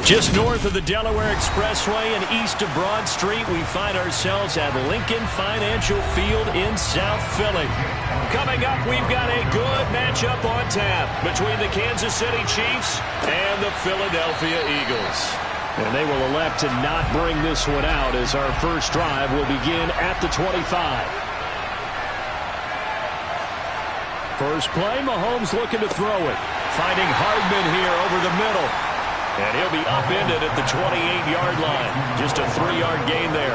Just north of the Delaware Expressway and east of Broad Street, we find ourselves at Lincoln Financial Field in South Philly. Coming up, we've got a good matchup on tap between the Kansas City Chiefs and the Philadelphia Eagles. And they will elect to not bring this one out as our first drive will begin at the 25. First play, Mahomes looking to throw it. Finding Hardman here over the middle. And he'll be upended at the 28-yard line. Just a 3-yard gain there.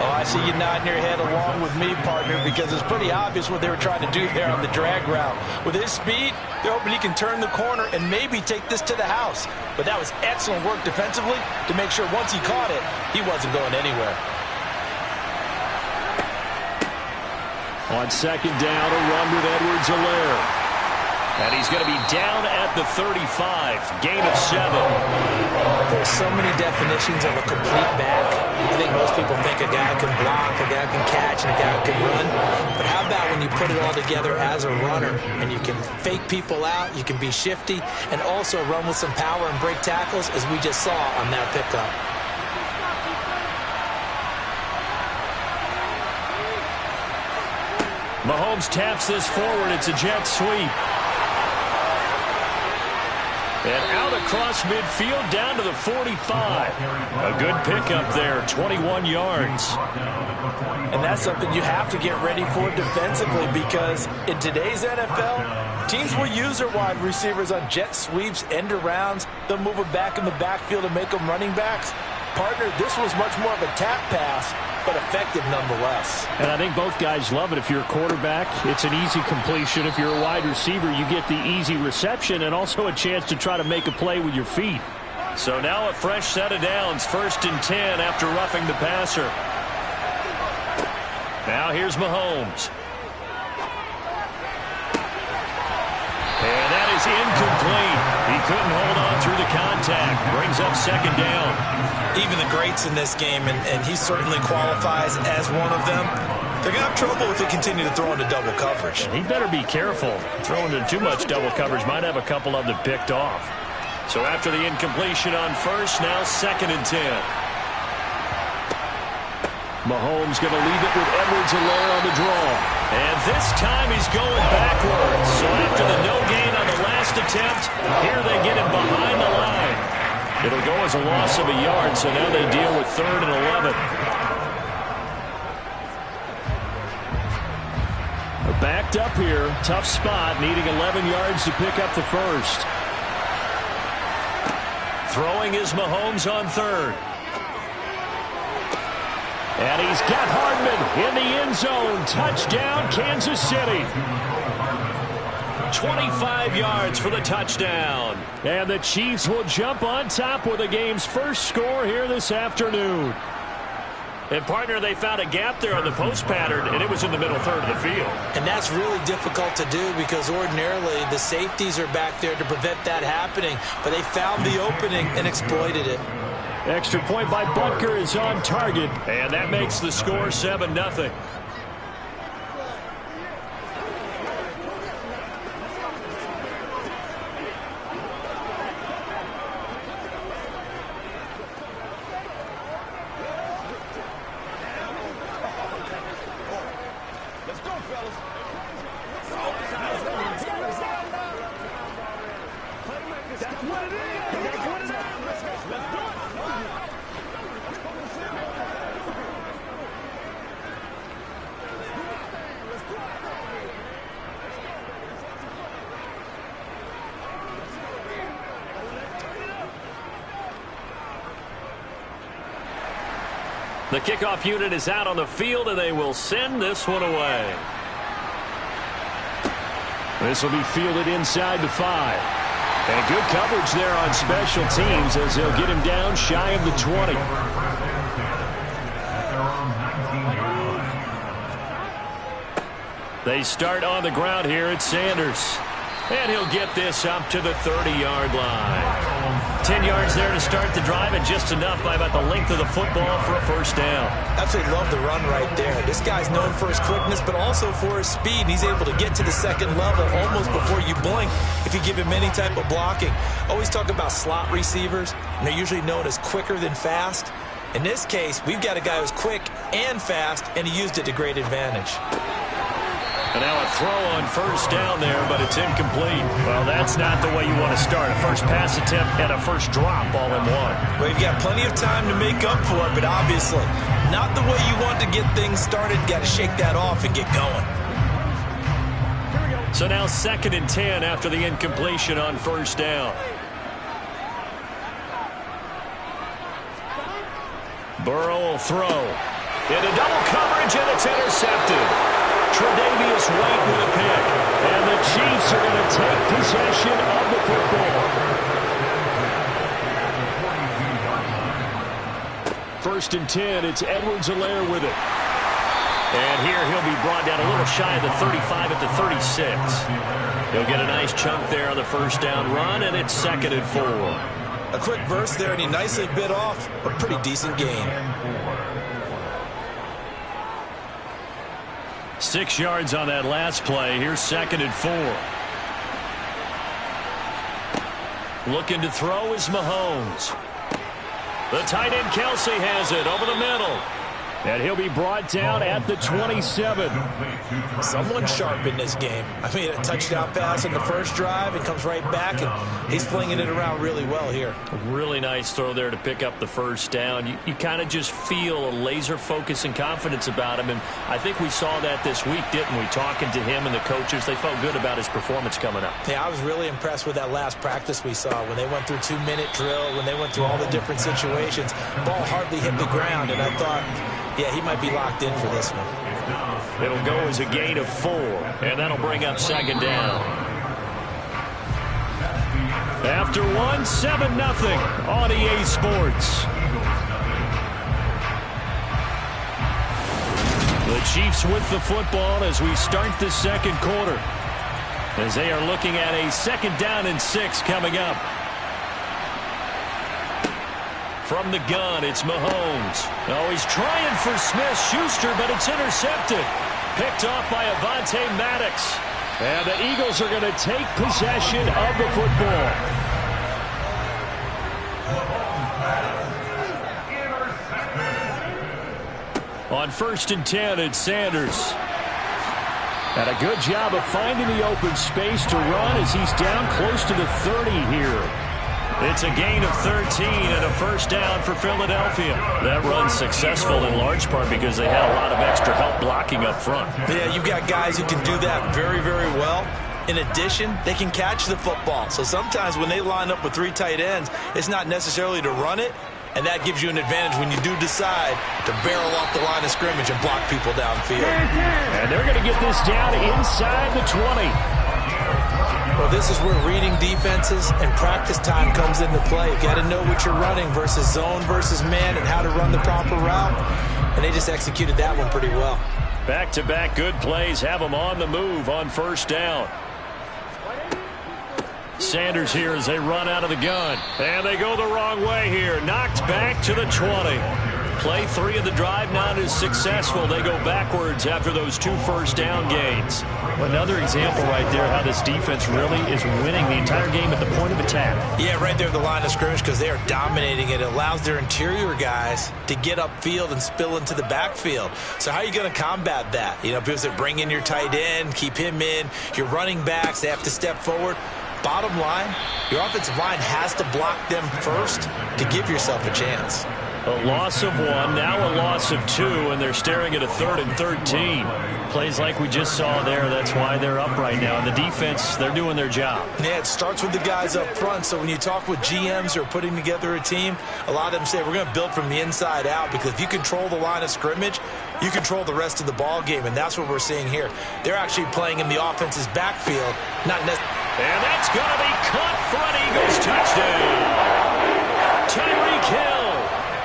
Oh, I see you nodding your head along with me, partner, because it's pretty obvious what they were trying to do there on the drag route. With his speed, they're hoping he can turn the corner and maybe take this to the house. But that was excellent work defensively to make sure once he caught it, he wasn't going anywhere. On second down, a run with Edwards-Helaire. And he's going to be down at the 35. Gain of 7. There's so many definitions of a complete back. I think most people think a guy can block, a guy can catch, and a guy can run. But how about when you put it all together as a runner and you can fake people out, you can be shifty, and also run with some power and break tackles, as we just saw on that pickup. Mahomes taps this forward. It's a jet sweep. And out across midfield down to the 45. A good pickup there, 21 yards. And that's something you have to get ready for defensively, because in today's NFL, teams will use their wide receivers on jet sweeps, end arounds. They'll move them back in the backfield and make them running backs. Partner, this was much more of a tap pass, but effective nonetheless. And I think both guys love it. If you're a quarterback, it's an easy completion. If you're a wide receiver, you get the easy reception and also a chance to try to make a play with your feet. So now a fresh set of downs, 1st and 10 after roughing the passer. Now here's Mahomes. And that is incomplete. He couldn't hold on through the contact. Brings up 2nd down. Even the greats in this game, and he certainly qualifies as one of them, they're going to have trouble if they continue to throw into double coverage. He better be careful. Throwing into too much double coverage might have a couple of them picked off. So after the incompletion on 1st, now 2nd and 10. Mahomes going to leave it with Edwards-Helaire on the draw. And this time he's going backwards. So after the no gain on the last attempt, here they get him behind the line. It'll go as a loss of a yard, so now they deal with 3rd and 11. They're backed up here. Tough spot, needing 11 yards to pick up the 1st. Throwing is Mahomes on 3rd. And he's got Hardman in the end zone. Touchdown, Kansas City. 25 yards for the touchdown. And the Chiefs will jump on top with the game's first score here this afternoon. And, partner, they found a gap there on the post pattern, and it was in the middle 3rd of the field. And that's really difficult to do, because ordinarily the safeties are back there to prevent that happening. But they found the opening and exploited it. Extra point by Butker is on target, and that makes the score 7-0. The kickoff unit is out on the field, and they will send this one away. This will be fielded inside the 5. And good coverage there on special teams as they'll get him down shy of the 20. They start on the ground here at Sanders. And he'll get this up to the 30-yard line. 10 yards there to start the drive, and just enough by about the length of the football for a first down. Absolutely love the run right there. This guy's known for his quickness, but also for his speed. He's able to get to the second level almost before you blink if you give him any type of blocking. Always talk about slot receivers, and they're usually known as quicker than fast. In this case, we've got a guy who's quick and fast, and he used it to great advantage. And now a throw on first down there, but it's incomplete. Well, that's not the way you want to start. A first pass attempt and a first drop all in one. Well, you've got plenty of time to make up for it, but obviously not the way you want to get things started. Got to shake that off and get going. So now 2nd and 10 after the incompletion on first down. Burrow will throw. Into double coverage, and it's intercepted. Tre'Davious White with a pick. And the Chiefs are going to take possession of the football. 1st and 10, it's Edwards-Helaire with it. And here he'll be brought down a little shy of the 35 at the 36. He'll get a nice chunk there on the first down run, and it's 2nd and 4. A quick burst there, and he nicely bit off a pretty decent gain. 6 yards on that last play. Here's 2nd and 4. Looking to throw is Mahomes. The tight end Kelsey has it over the middle. And he'll be brought down at the 27. Someone sharp in this game. I mean, a touchdown pass in the first drive. It comes right back, and he's flinging it around really well here. A really nice throw there to pick up the first down. You kind of just feel a laser focus and confidence about him, and I think we saw that this week, didn't we? Talking to him and the coaches, they felt good about his performance coming up. Yeah, I was really impressed with that last practice we saw when they went through 2-minute drill, when they went through all the different situations. Ball hardly hit the ground, and I thought, yeah, he might be locked in for this one. It'll go as a gain of 4, and that'll bring up 2nd down. After 1, 7-0 on EA Sports. The Chiefs with the football as we start the second quarter, as they are looking at a 2nd down and 6 coming up. From the gun, it's Mahomes. Oh, he's trying for Smith-Schuster, but it's intercepted. Picked off by Avonte Maddox. And the Eagles are going to take possession of the football. On 1st and 10, it's Sanders. And a good job of finding the open space to run as he's down close to the 30 here. It's a gain of 13 and a first down for Philadelphia. That run's successful in large part because they had a lot of extra help blocking up front. Yeah, you've got guys who can do that very, very well. In addition, they can catch the football. So sometimes when they line up with 3 tight ends, it's not necessarily to run it, and that gives you an advantage when you do decide to barrel off the line of scrimmage and block people downfield. And they're going to get this down inside the 20. Well, this is where reading defenses and practice time comes into play. You got to know what you're running versus zone versus man and how to run the proper route. And they just executed that one pretty well. Back-to-back good plays have them on the move on first down. Sanders here as they run out of the gun. And they go the wrong way here. Knocked back to the 20. Play 3 of the drive not as successful. They go backwards after those 2 first down gains. Another example right there how this defense really is winning the entire game at the point of attack. Yeah, right there at the line of scrimmage because they are dominating it. It allows their interior guys to get upfield and spill into the backfield. So how are you going to combat that? You know, people that bring in your tight end, keep him in. Your running backs, they have to step forward. Bottom line, your offensive line has to block them first to give yourself a chance. A loss of 1, now a loss of 2, and they're staring at a 3rd and 13. Plays like we just saw there, that's why they're up right now. And the defense, they're doing their job. Yeah, it starts with the guys up front. So when you talk with GMs who are putting together a team, a lot of them say we're going to build from the inside out because if you control the line of scrimmage, you control the rest of the ball game, and that's what we're seeing here. They're actually playing in the offense's backfield, not necessarily. And that's going to be caught for an Eagles touchdown. Tyreek Hill,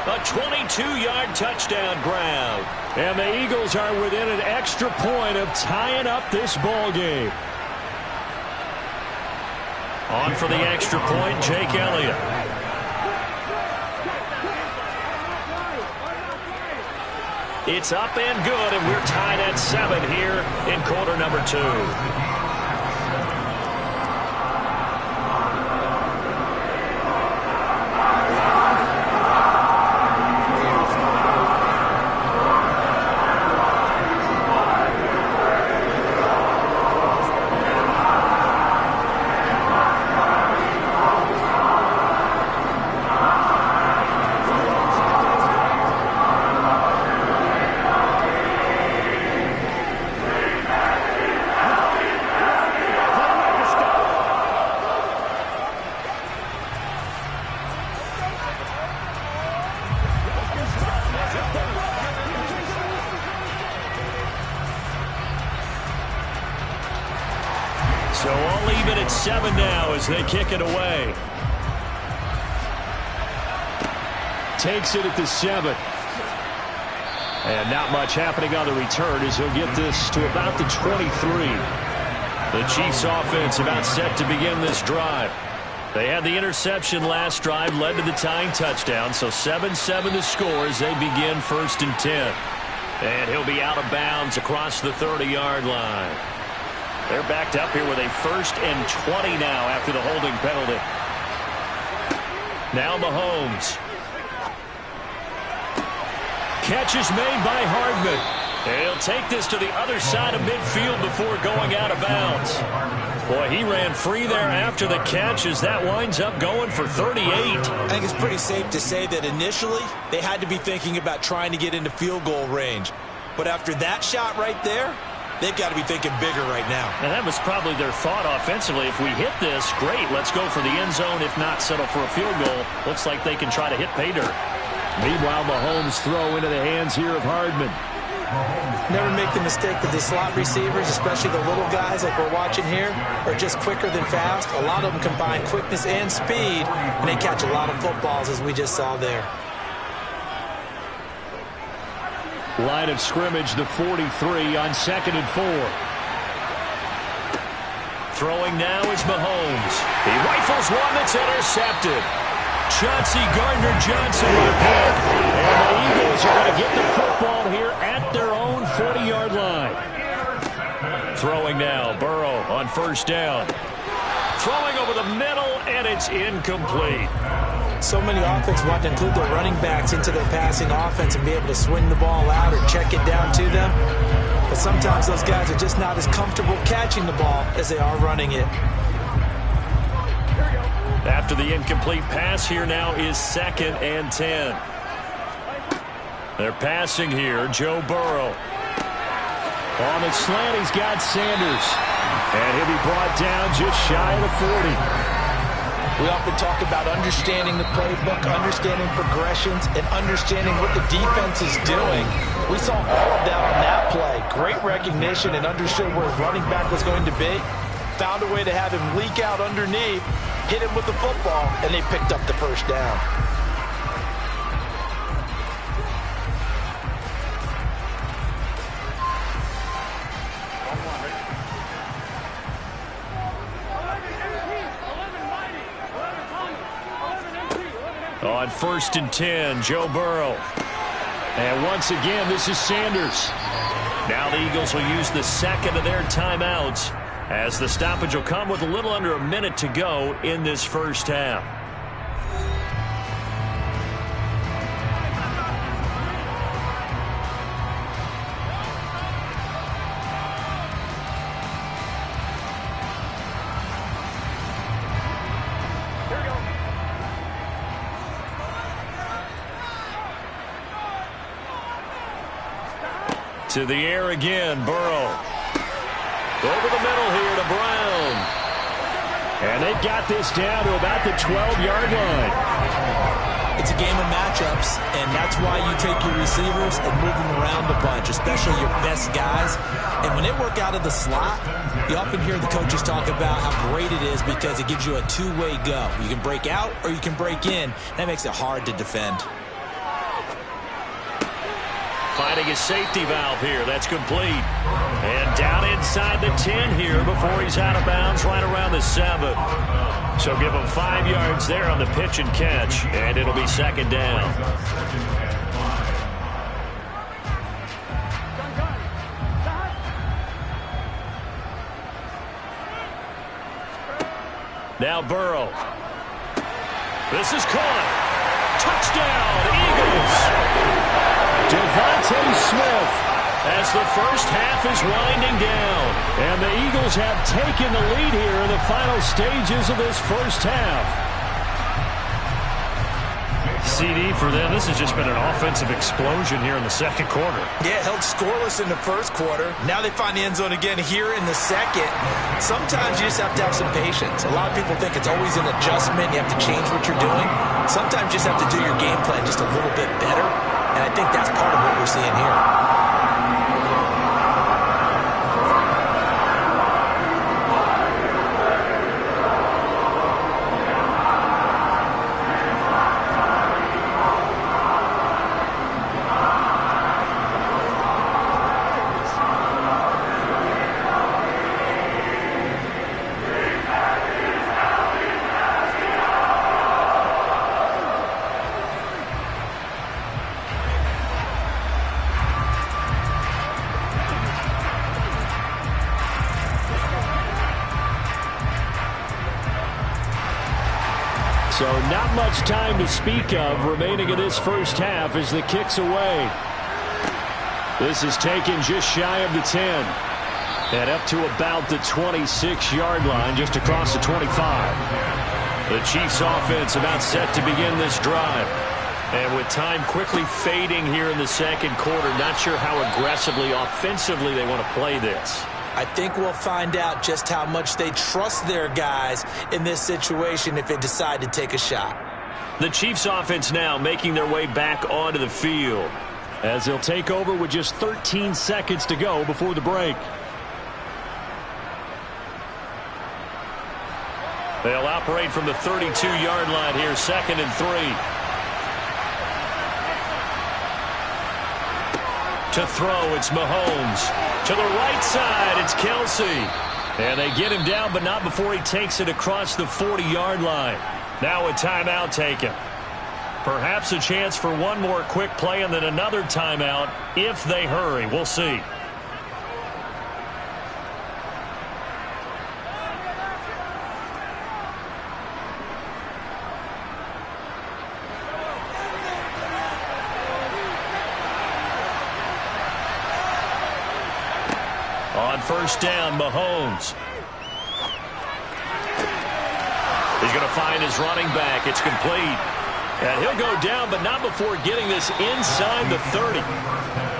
a 22-yard touchdown grab. And the Eagles are within an extra point of tying up this ball game. On for the extra point, Jake Elliott. It's up and good, and we're tied at 7 here in quarter number 2. So all even at 7 now as they kick it away. Takes it at the 7. And not much happening on the return as he'll get this to about the 23. The Chiefs offense about set to begin this drive. They had the interception last drive, led to the tying touchdown. So 7-7 the score as they begin 1st and 10. And he'll be out of bounds across the 30-yard line. They're backed up here with a 1st and 20 now after the holding penalty. Now Mahomes. Catch is made by Hardman. He'll take this to the other side of midfield before going out of bounds. Boy, he ran free there after the catch as that winds up going for 38. I think it's pretty safe to say that initially they had to be thinking about trying to get into field goal range. But after that shot right there, they've got to be thinking bigger right now. And that was probably their thought offensively. If we hit this, great. Let's go for the end zone. If not, settle for a field goal. Looks like they can try to hit pay dirt. Meanwhile, Mahomes throw into the hands here of Hardman. Never make the mistake that the slot receivers, especially the little guys like we're watching here, are just quicker than fast. A lot of them combine quickness and speed, and they catch a lot of footballs, as we just saw there. Line of scrimmage, the 43 on 2nd and 4. Throwing now is Mahomes. He rifles one that's intercepted. Chauncey Gardner-Johnson with a pick. And the Eagles are going to get the football here at their own 40-yard line. Throwing now, Burrow on 1st down. Throwing over the middle, and it's incomplete. So many offenses want to include their running backs into their passing offense and be able to swing the ball out or check it down to them. But sometimes those guys are just not as comfortable catching the ball as they are running it. After the incomplete pass, here now is 2nd and 10. They're passing here, Joe Burrow. On the slant, he's got Sanders. And he'll be brought down just shy of the 40. We often talk about understanding the playbook, understanding progressions, and understanding what the defense is doing. We saw all of that on that play. Great recognition and understood where his running back was going to be. Found a way to have him leak out underneath, hit him with the football, and they picked up the 1st down. On 1st and 10, Joe Burrow. And once again, this is Sanders. Now the Eagles will use the 2nd of their timeouts as the stoppage will come with a little under a minute to go in this 1st half. To the air again, Burrow. Over the middle here to Brown. And they've got this down to about the 12-yard line. It's a game of matchups, and that's why you take your receivers and move them around a bunch, especially your best guys. And when they work out of the slot, you often hear the coaches talk about how great it is because it gives you a two-way go. You can break out or you can break in. That makes it hard to defend. Finding a safety valve here. That's complete. And down inside the 10 here before he's out of bounds right around the 7. So give him 5 yards there on the pitch and catch. And it'll be 2nd down. Now Burrow. This is caught. Touchdown, Eagles. Devontae Smith as the first half is winding down. And the Eagles have taken the lead here in the final stages of this first half. CD for them, this has just been an offensive explosion here in the second quarter. Yeah, held scoreless in the first quarter. Now they find the end zone again here in the second. Sometimes you just have to have some patience. A lot of people think it's always an adjustment. You have to change what you're doing. Sometimes you just have to do your game plan just a little bit better. And I think that's part of what we're seeing here. So not much time to speak of remaining in this first half as the kick's away. This is taken just shy of the 10. And up to about the 26-yard line, just across the 25. The Chiefs offense about set to begin this drive. And with time quickly fading here in the second quarter, not sure how aggressively, offensively they want to play this. I think we'll find out just how much they trust their guys in this situation if they decide to take a shot. The Chiefs offense now making their way back onto the field as they'll take over with just 13 seconds to go before the break. They'll operate from the 32-yard line here, 2nd and 3. To throw, it's Mahomes. To the right side, it's Kelsey. And they get him down, but not before he takes it across the 40-yard line. Now a timeout taken. Perhaps a chance for one more quick play and then another timeout if they hurry. We'll see. On first down, Mahomes. He's going to find his running back. It's complete. And he'll go down, but not before getting this inside the 30.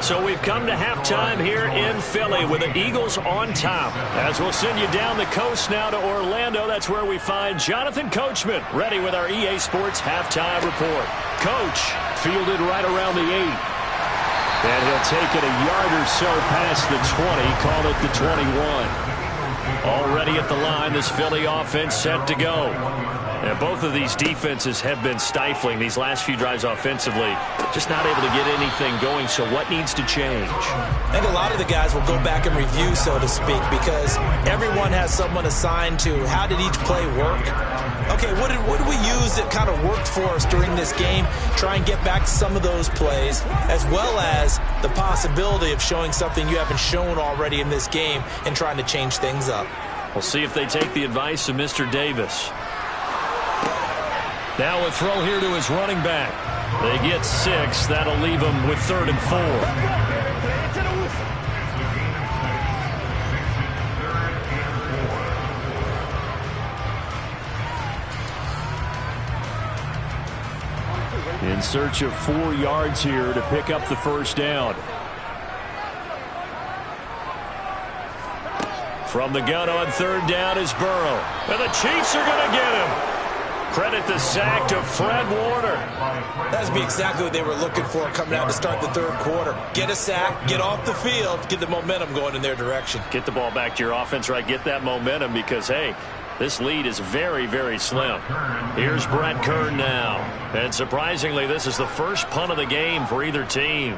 So we've come to halftime here in Philly with the Eagles on top. As we'll send you down the coast now to Orlando, that's where we find Jonathan Coachman ready with our EA Sports halftime report. Coach fielded right around the 8. And he'll take it a yard or so past the 20, call it the 21. Already at the line, this Philly offense set to go. And both of these defenses have been stifling these last few drives offensively. Just not able to get anything going, so what needs to change? I think a lot of the guys will go back and review, so to speak, because everyone has someone assigned to how did each play work. Okay, what did we use that kind of worked for us during this game? Try and get back to some of those plays, as well as the possibility of showing something you haven't shown already in this game and trying to change things up. We'll see if they take the advice of Mr. Davis. Now a throw here to his running back. They get 6. That'll leave them with 3rd and 4. In search of 4 yards here to pick up the first down. From the gun on 3rd down is Burrow. And the Chiefs are going to get him. Credit the sack to Fred Warner. That would be exactly what they were looking for coming out to start the 3rd quarter. Get a sack, get off the field, get the momentum going in their direction. Get the ball back to your offense, right? Get that momentum because, hey, this lead is very, very slim. Here's Brett Kern now. And surprisingly, this is the first punt of the game for either team.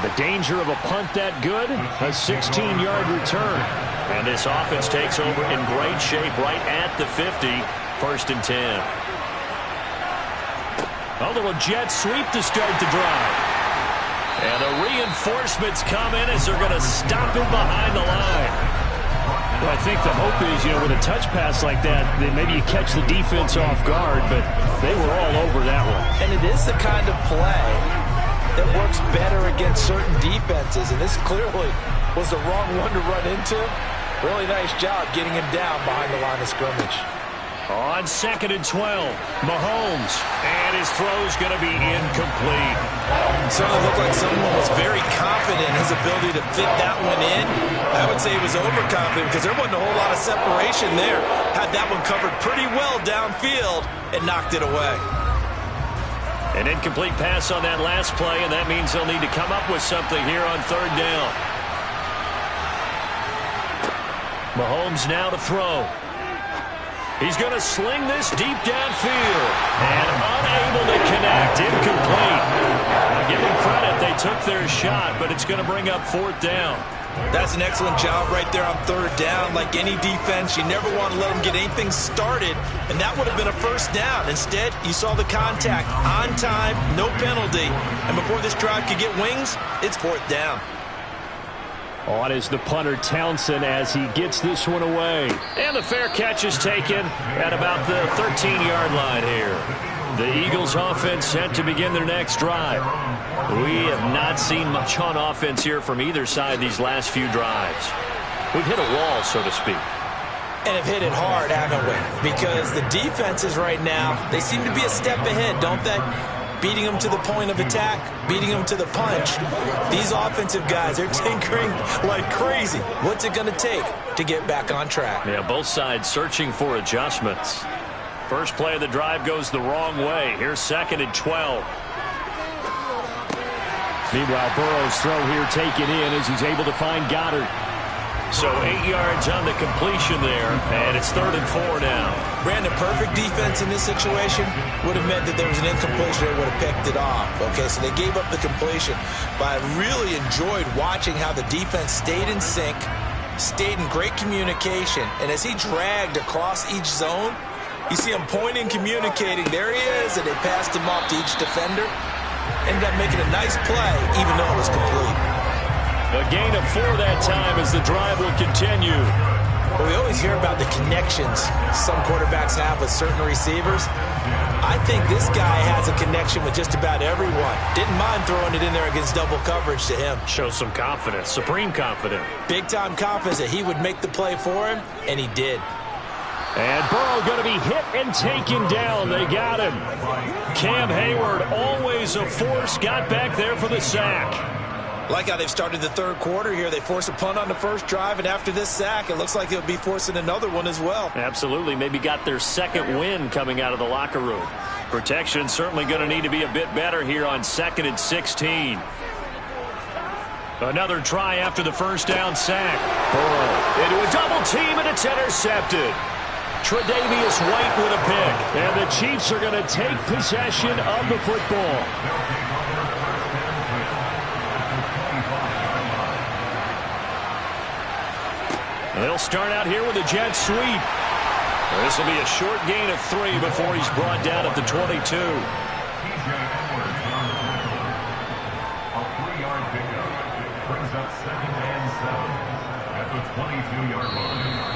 The danger of a punt that good, a 16-yard return. And this offense takes over in great shape right at the 50, 1st and 10. A little jet sweep to start the drive. And the reinforcements come in as they're going to stop him behind the line. Well, I think the hope is, with a touch pass like that, then maybe you catch the defense off guard, but they were all over that one. And it is the kind of play that works better against certain defenses, and this clearly was the wrong one to run into. Really nice job getting him down behind the line of scrimmage. On 2nd and 12, Mahomes, and his throw's going to be incomplete. Certainly looked like someone was very confident in his ability to fit that one in. I would say he was overconfident because there wasn't a whole lot of separation there. Had that one covered pretty well downfield and knocked it away. An incomplete pass on that last play, and that means they'll need to come up with something here on 3rd down. Mahomes now to throw. He's going to sling this deep downfield. And unable to connect. Incomplete. Now give them credit. They took their shot, but it's going to bring up 4th down. That's an excellent job right there on 3rd down. Like any defense, you never want to let them get anything started, and that would have been a 1st down. Instead, you saw the contact on time, no penalty, and before this drive could get wings, it's 4th down. On is the punter Townsend as he gets this one away. And the fair catch is taken at about the 13-yard line here. The Eagles offense set to begin their next drive. We have not seen much on offense here from either side these last few drives. We've hit a wall, so to speak. And have hit it hard, haven't we? Because the defenses right now, they seem to be a step ahead, don't they? Beating them to the point of attack, beating them to the punch. These offensive guys, they're tinkering like crazy. What's it going to take to get back on track? Yeah, both sides searching for adjustments. First play of the drive goes the wrong way. Here's 2nd and 12. Meanwhile, Burrow's throw here taken in as he's able to find Goddard. So 8 yards on the completion there, and it's 3rd and 4 now. Brandon, perfect defense in this situation would have meant that there was an incompletion. They would have picked it off. Okay, so they gave up the completion. But I really enjoyed watching how the defense stayed in sync, stayed in great communication, and as he dragged across each zone, you see him pointing, communicating. There he is, and they passed him off to each defender. Ended up making a nice play, even though it was complete. A gain of 4 that time as the drive will continue. Well, we always hear about the connections some quarterbacks have with certain receivers. I think this guy has a connection with just about everyone. Didn't mind throwing it in there against double coverage to him. Shows some confidence, supreme confidence. Big-time confidence that he would make the play for him, and he did. And Burrow going to be hit and taken down. They got him. Cam Hayward, always a force, got back there for the sack. Like how they've started the 3rd quarter here. They force a punt on the first drive, and after this sack, it looks like they'll be forcing another one as well. Absolutely. Maybe got their 2nd win coming out of the locker room. Protection certainly going to need to be a bit better here on 2nd and 16. Another try after the 1st down sack. Burrow into a double team, and it's intercepted. Tre'Davious White with a pick. And the Chiefs are going to take possession of the football. They'll start out here with a jet sweep. This will be a short gain of 3 before he's brought down at the 22. A 3-yard pickup brings up 2nd and 7 at the 22-yard line.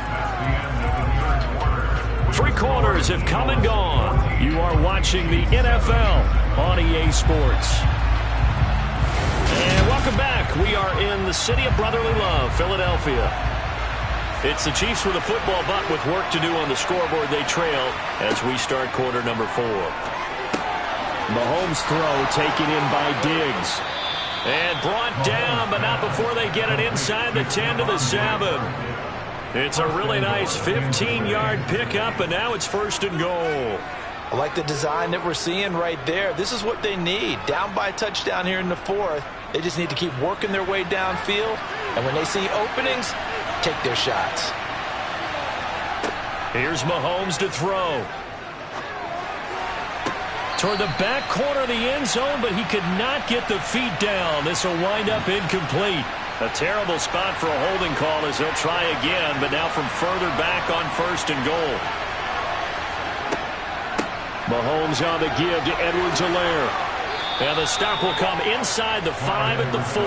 That's the end of the 3rd quarter. 3 quarters have come and gone. You are watching the NFL on EA Sports. And welcome back. We are in the city of brotherly love, Philadelphia. It's the Chiefs with a football, but with work to do on the scoreboard, they trail as we start quarter number 4. Mahomes' throw taken in by Diggs. And brought down, but not before they get it inside the 10 to the 7. It's a really nice 15-yard pickup, and now it's 1st and goal. I like the design that we're seeing right there. This is what they need. Down by a touchdown here in the 4th. They just need to keep working their way downfield. And when they see openings, take their shots. Here's Mahomes to throw. Toward the back corner of the end zone, but he could not get the feet down. This will wind up incomplete. A terrible spot for a holding call as they'll try again, but now from further back on 1st and goal. Mahomes on the give to Edwards-Helaire. And the stop will come inside the 5 at the 4.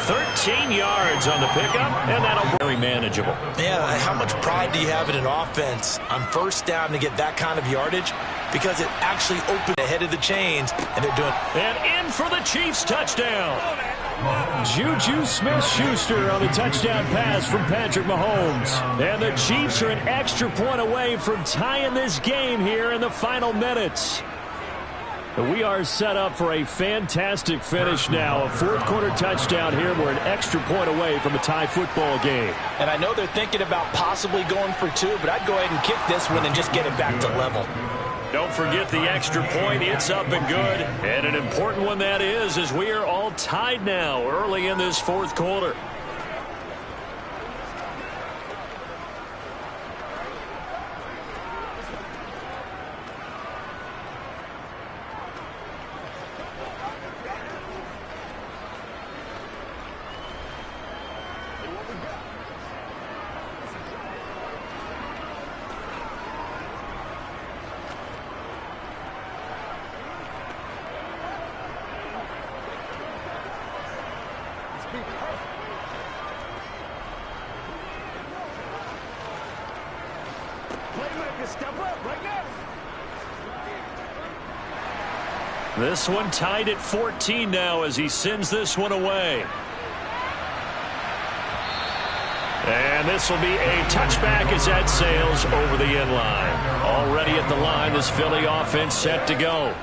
13 yards on the pickup, and that'll be very manageable. Yeah, how much pride do you have in an offense on first down to get that kind of yardage? Because it actually opened ahead of the chains, and they're doing. And in for the Chiefs touchdown. Juju Smith-Schuster on the touchdown pass from Patrick Mahomes. And the Chiefs are an extra point away from tying this game here in the final minutes. We are set up for a fantastic finish now. A fourth-quarter touchdown here. We're an extra point away from a tie football game. And I know they're thinking about possibly going for 2, but I'd go ahead and kick this one and just get it back to level. Don't forget the extra point. It's up and good. And an important one that is, as we are all tied now early in this fourth quarter. This one tied at 14 now as he sends this one away. And this will be a touchback as that sails over the end line. Already at the line, this Philly offense set to go.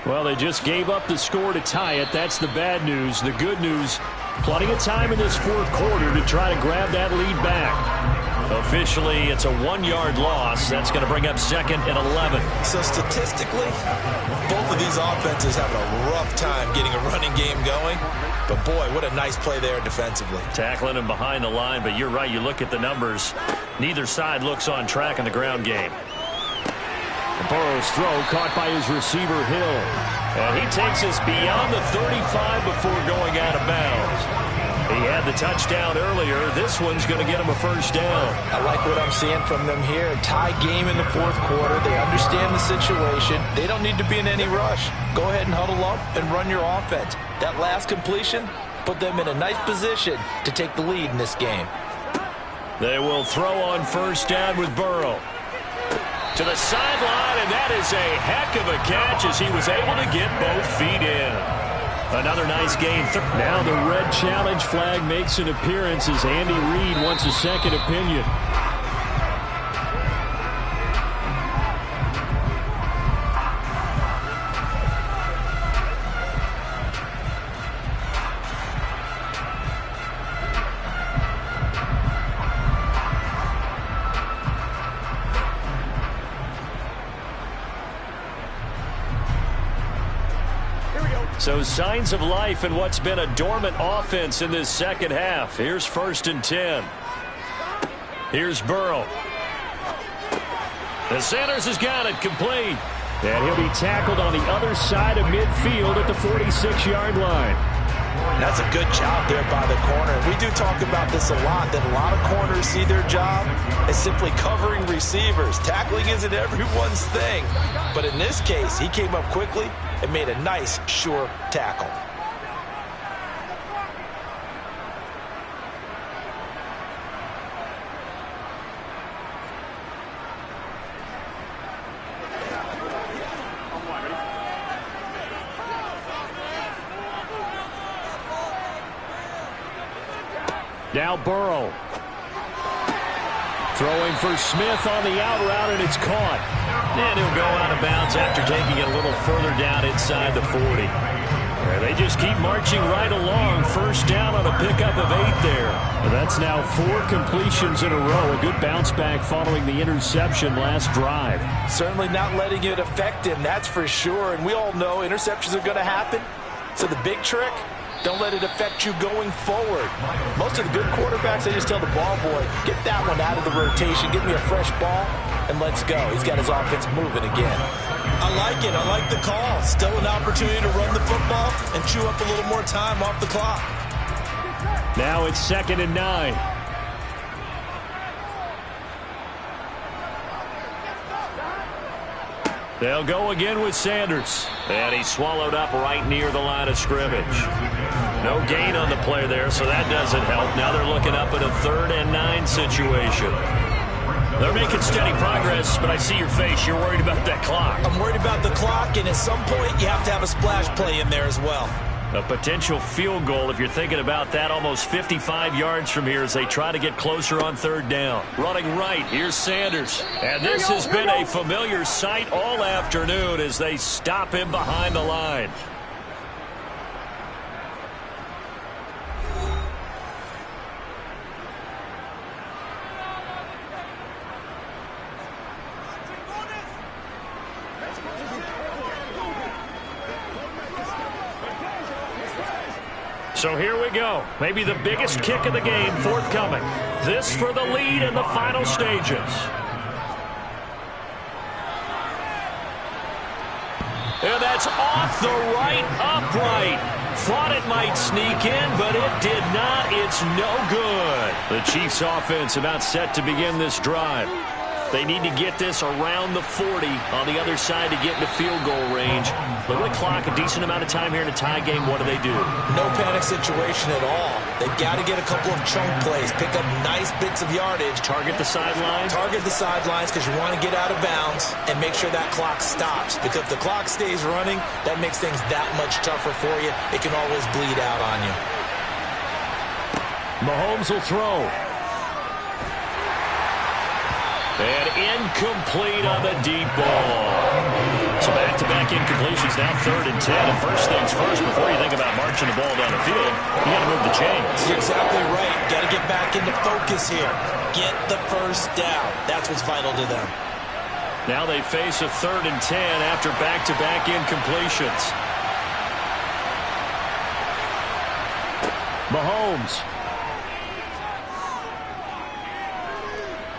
Well, they just gave up the score to tie it. That's the bad news. The good news, plenty of time in this fourth quarter to try to grab that lead back. Officially, it's a 1-yard loss. That's going to bring up 2nd and 11. So statistically, both of these offenses have a rough time getting a running game going. But, boy, what a nice play there defensively. Tackling him behind the line, but you're right. You look at the numbers. Neither side looks on track in the ground game. Burrow's throw caught by his receiver, Hill. And he takes us beyond the 35 before going out of bounds. He had the touchdown earlier. This one's going to get him a first down. I like what I'm seeing from them here. A tie game in the fourth quarter. They understand the situation. They don't need to be in any rush. Go ahead and huddle up and run your offense. That last completion put them in a nice position to take the lead in this game. They will throw on first down with Burrow. To the sideline, and that is a heck of a catch as he was able to get both feet in. Another nice gain. Now the red challenge flag makes an appearance as Andy Reid wants a second opinion. So signs of life in what's been a dormant offense in this second half. Here's 1st and 10. Here's Burrow. The Sanders has got it complete. And he'll be tackled on the other side of midfield at the 46-yard line. That's a good job there by the corner. We do talk about this a lot, that a lot of corners see their job as simply covering receivers. Tackling isn't everyone's thing. But in this case, he came up quickly and made a nice, sure tackle. Now Burrow. Throwing for Smith on the out route, and it's caught. And he'll go out of bounds after taking it a little further down inside the 40. And they just keep marching right along. First down on a pickup of 8 there. And that's now 4 completions in a row. A good bounce back following the interception last drive. Certainly not letting it affect him, that's for sure. And we all know interceptions are going to happen. So the big trick, don't let it affect you going forward. Most of the good quarterbacks, they just tell the ball boy, get that one out of the rotation, give me a fresh ball, and let's go. He's got his offense moving again. I like it. I like the call. Still an opportunity to run the football and chew up a little more time off the clock. Now it's 2nd and 9. They'll go again with Sanders. And he's swallowed up right near the line of scrimmage. No gain on the play there, so that doesn't help. Now they're looking up at a 3rd and 9 situation. They're making steady progress, but I see your face. You're worried about that clock. I'm worried about the clock, and at some point you have to have a splash play in there as well. A potential field goal, if you're thinking about that, almost 55 yards from here as they try to get closer on 3rd down. Running right, here's Sanders. And this has been a familiar sight all afternoon as they stop him behind the line. So here we go. Maybe the biggest kick of the game forthcoming. This for the lead in the final stages. And that's off the right upright. Thought it might sneak in, but it did not. It's no good. The Chiefs offense about set to begin this drive. They need to get this around the 40 on the other side to get into field goal range. But with the clock, a decent amount of time here in a tie game, what do they do? No panic situation at all. They've got to get a couple of chunk plays, pick up nice bits of yardage. Target the sidelines? Target the sidelines because you want to get out of bounds and make sure that clock stops. Because if the clock stays running, that makes things that much tougher for you. It can always bleed out on you. Mahomes will throw. And incomplete on the deep ball. So back-to-back incompletions, now 3rd and 10. And first things first, before you think about marching the ball down the field, you got to move the chains. You're exactly right. Got to get back into focus here. Get the first down. That's what's vital to them. Now they face a 3rd and 10 after back-to-back incompletions. Mahomes.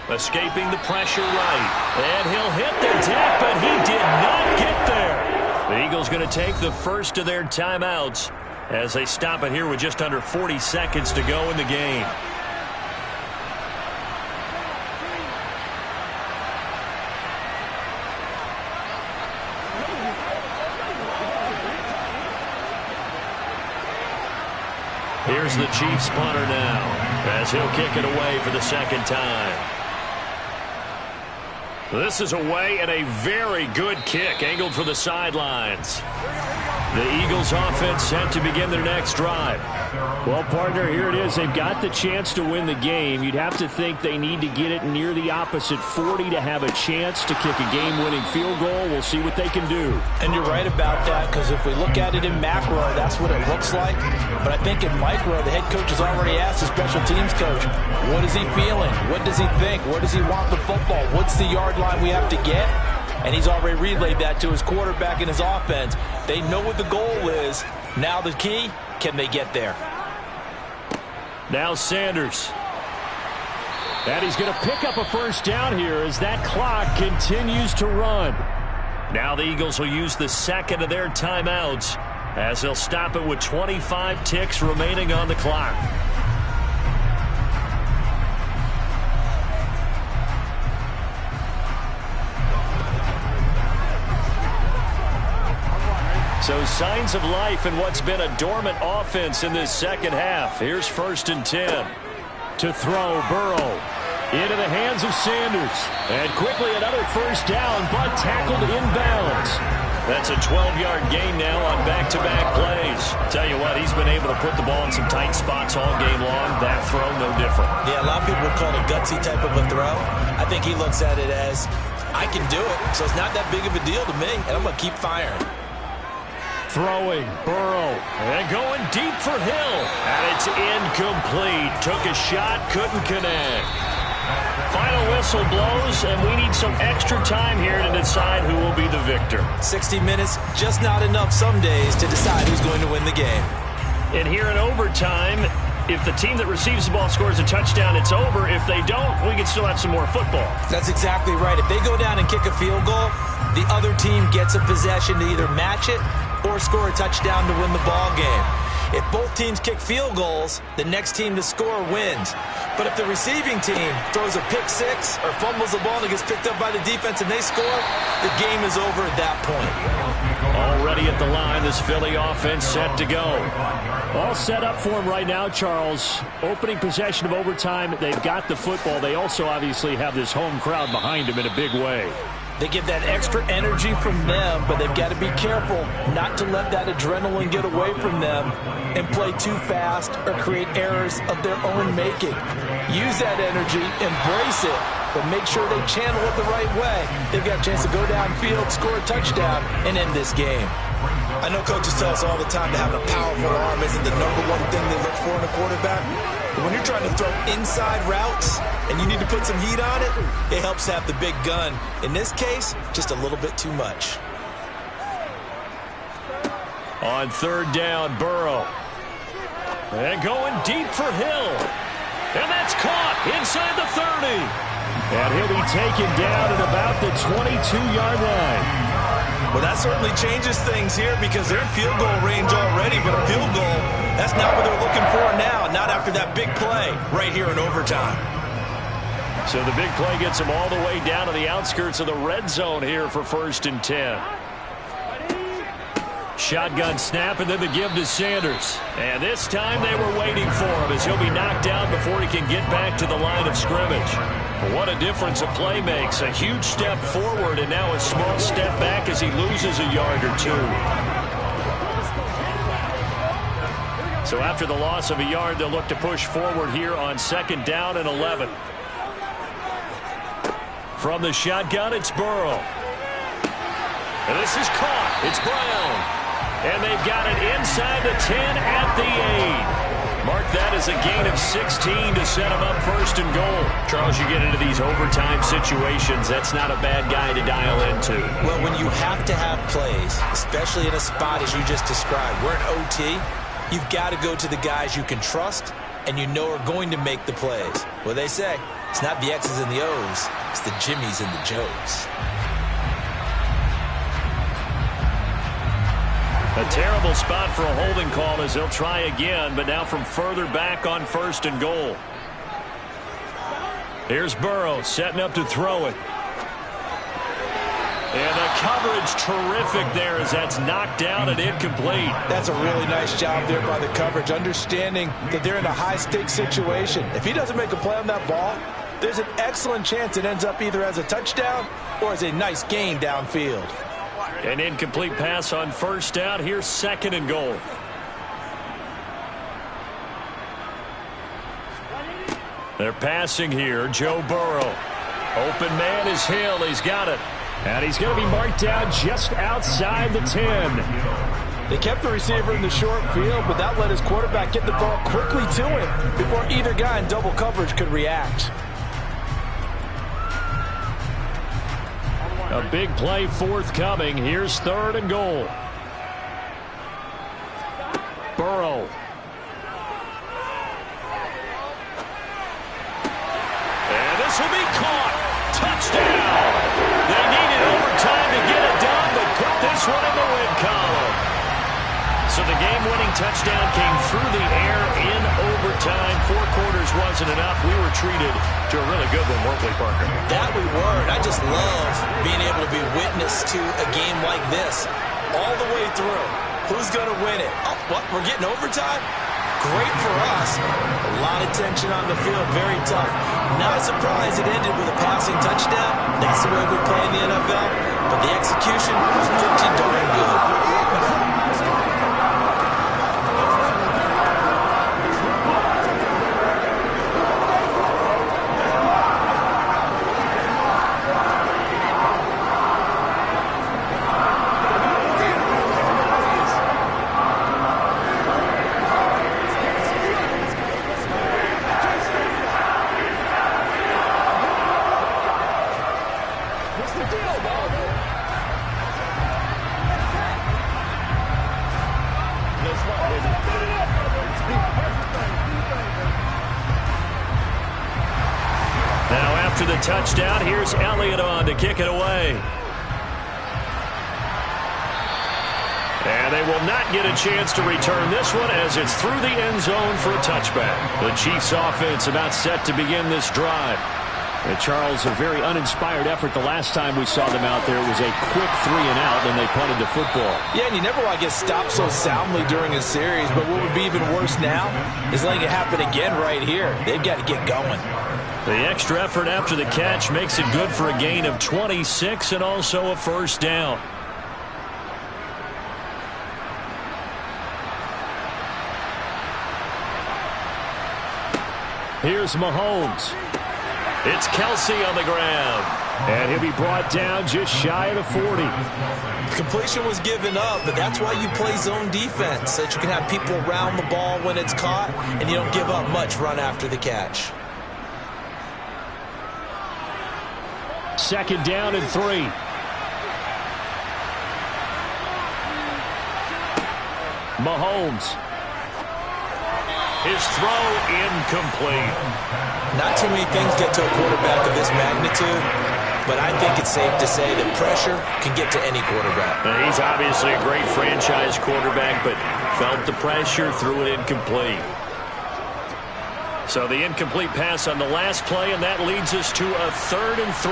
Escaping the pressure right. And he'll hit the deck, but he did not get there. The Eagles going to take the first of their timeouts as they stop it here with just under 40 seconds to go in the game. Here's the Chiefs punter now as he'll kick it away for the second time. This is away and a very good kick angled for the sidelines. The Eagles offense set to begin their next drive. Well, partner, here it is. They've got the chance to win the game. You'd have to think they need to get it near the opposite 40 to have a chance to kick a game-winning field goal. We'll see what they can do. And you're right about that, because if we look at it in macro, that's what it looks like. But I think in micro, the head coach has already asked the special teams coach, what is he feeling? What does he think? Where does he want the football? What's the yard line we have to get? And he's already relayed that to his quarterback and his offense. They know what the goal is. Now the key, can they get there? Now Sanders. And he's going to pick up a first down here as that clock continues to run. Now the Eagles will use the second of their timeouts as they'll stop it with 25 ticks remaining on the clock. So signs of life in what's been a dormant offense in this second half. Here's 1st and 10. To throw, Burrow. Into the hands of Sanders. And quickly another first down, but tackled inbounds. That's a 12-yard gain now on back-to-back plays. Tell you what, he's been able to put the ball in some tight spots all game long. That throw, no different. Yeah, a lot of people would call it a gutsy type of a throw. I think he looks at it as, I can do it, so it's not that big of a deal to me, and I'm going to keep firing. Throwing, Burrow, and going deep for Hill. And it's incomplete. Took a shot, couldn't connect. Final whistle blows, and we need some extra time here to decide who will be the victor. 60 minutes, just not enough some days to decide who's going to win the game. And here in overtime, if the team that receives the ball scores a touchdown, it's over. If they don't, we can still have some more football. That's exactly right. If they go down and kick a field goal, the other team gets a possession to either match it or score a touchdown to win the ball game. If both teams kick field goals, the next team to score wins. But if the receiving team throws a pick six or fumbles the ball and it gets picked up by the defense and they score, the game is over at that point. Already at the line, this Philly offense set to go. All set up for him right now, Charles. Opening possession of overtime, they've got the football. They also obviously have this home crowd behind them in a big way. They get that extra energy from them, but they've got to be careful not to let that adrenaline get away from them and play too fast or create errors of their own making. Use that energy, embrace it, but make sure they channel it the right way. They've got a chance to go downfield, score a touchdown, and end this game. I know coaches tell us all the time that having a powerful arm isn't the #1 thing they look for in a quarterback. But when you're trying to throw inside routes and you need to put some heat on it, it helps have the big gun. In this case, just a little bit too much. On third down, Burrow. And going deep for Hill. And that's caught inside the 30. And he'll be taken down at about the 22-yard line. Well, that certainly changes things here because they're in field goal range already, but a field goal, that's not what they're looking for now, not after that big play right here in overtime. So the big play gets them all the way down to the outskirts of the red zone here for 1st and 10. Shotgun snap and then the give to Sanders. And this time they were waiting for him as he'll be knocked down before he can get back to the line of scrimmage. What a difference a play makes. A huge step forward and now a small step back as he loses a yard or two. So after the loss of a yard, they'll look to push forward here on 2nd down and 11. From the shotgun, it's Burrow. And this is caught. It's Brown. And they've got it inside the 10 at the 8. Mark that as a gain of 16 to set them up 1st and goal. Charles, you get into these overtime situations, that's not a bad guy to dial into. Well, when you have to have plays, especially in a spot as you just described, we're in OT, you've got to go to the guys you can trust and you know are going to make the plays. Well, they say, it's not the X's and the O's, it's the Jimmys and the Joes. A terrible spot for a holding call as they'll try again, but now from further back on 1st and goal. Here's Burrow setting up to throw it. And the coverage terrific there as that's knocked down and incomplete. That's a really nice job there by the coverage, understanding that they're in a high-stakes situation. If he doesn't make a play on that ball, there's an excellent chance it ends up either as a touchdown or as a nice gain downfield. An incomplete pass on 1st down. Here's 2nd and goal. They're passing here. Joe Burrow. Open man is Hill. He's got it. And he's going to be marked down just outside the 10. They kept the receiver in the short field, but that let his quarterback get the ball quickly to him before either guy in double coverage could react. A big play forthcoming. Here's 3rd and goal. Burrow. And this will be caught. Touchdown. They needed overtime to get it done, but put this one in the win column. So the game-winning touchdown came through the air in overtime. 4 quarters wasn't enough. We were treated to a really good one, weren't we, Parker? That we were, and I just love being able to be witness to a game like this all the way through. Who's going to win it? Oh, what? We're getting overtime? Great for us. A lot of tension on the field, very tough. Not surprised it ended with a passing touchdown. That's the way we play in the NFL. But the execution was pretty darn good. After the touchdown, here's Elliott on to kick it away. And they will not get a chance to return this one as it's through the end zone for a touchback. The Chiefs offense about set to begin this drive. And Charles, a very uninspired effort the last time we saw them out there. It was a quick 3-and-out, and they punted the football. Yeah, and you never want to get stopped so soundly during a series, but what would be even worse now is letting it happen again right here. They've got to get going. The extra effort after the catch makes it good for a gain of 26 and also a first down. Here's Mahomes. It's Kelsey on the ground. And he'll be brought down just shy of the 40. Completion was given up, but that's why you play zone defense, so that you can have people around the ball when it's caught, and you don't give up much run after the catch. Second down and 3. Mahomes. His throw incomplete. Not too many things get to a quarterback of this magnitude, but I think it's safe to say that pressure can get to any quarterback. Now, he's obviously a great franchise quarterback, but felt the pressure, threw it incomplete. So the incomplete pass on the last play, and that leads us to a 3rd and 3.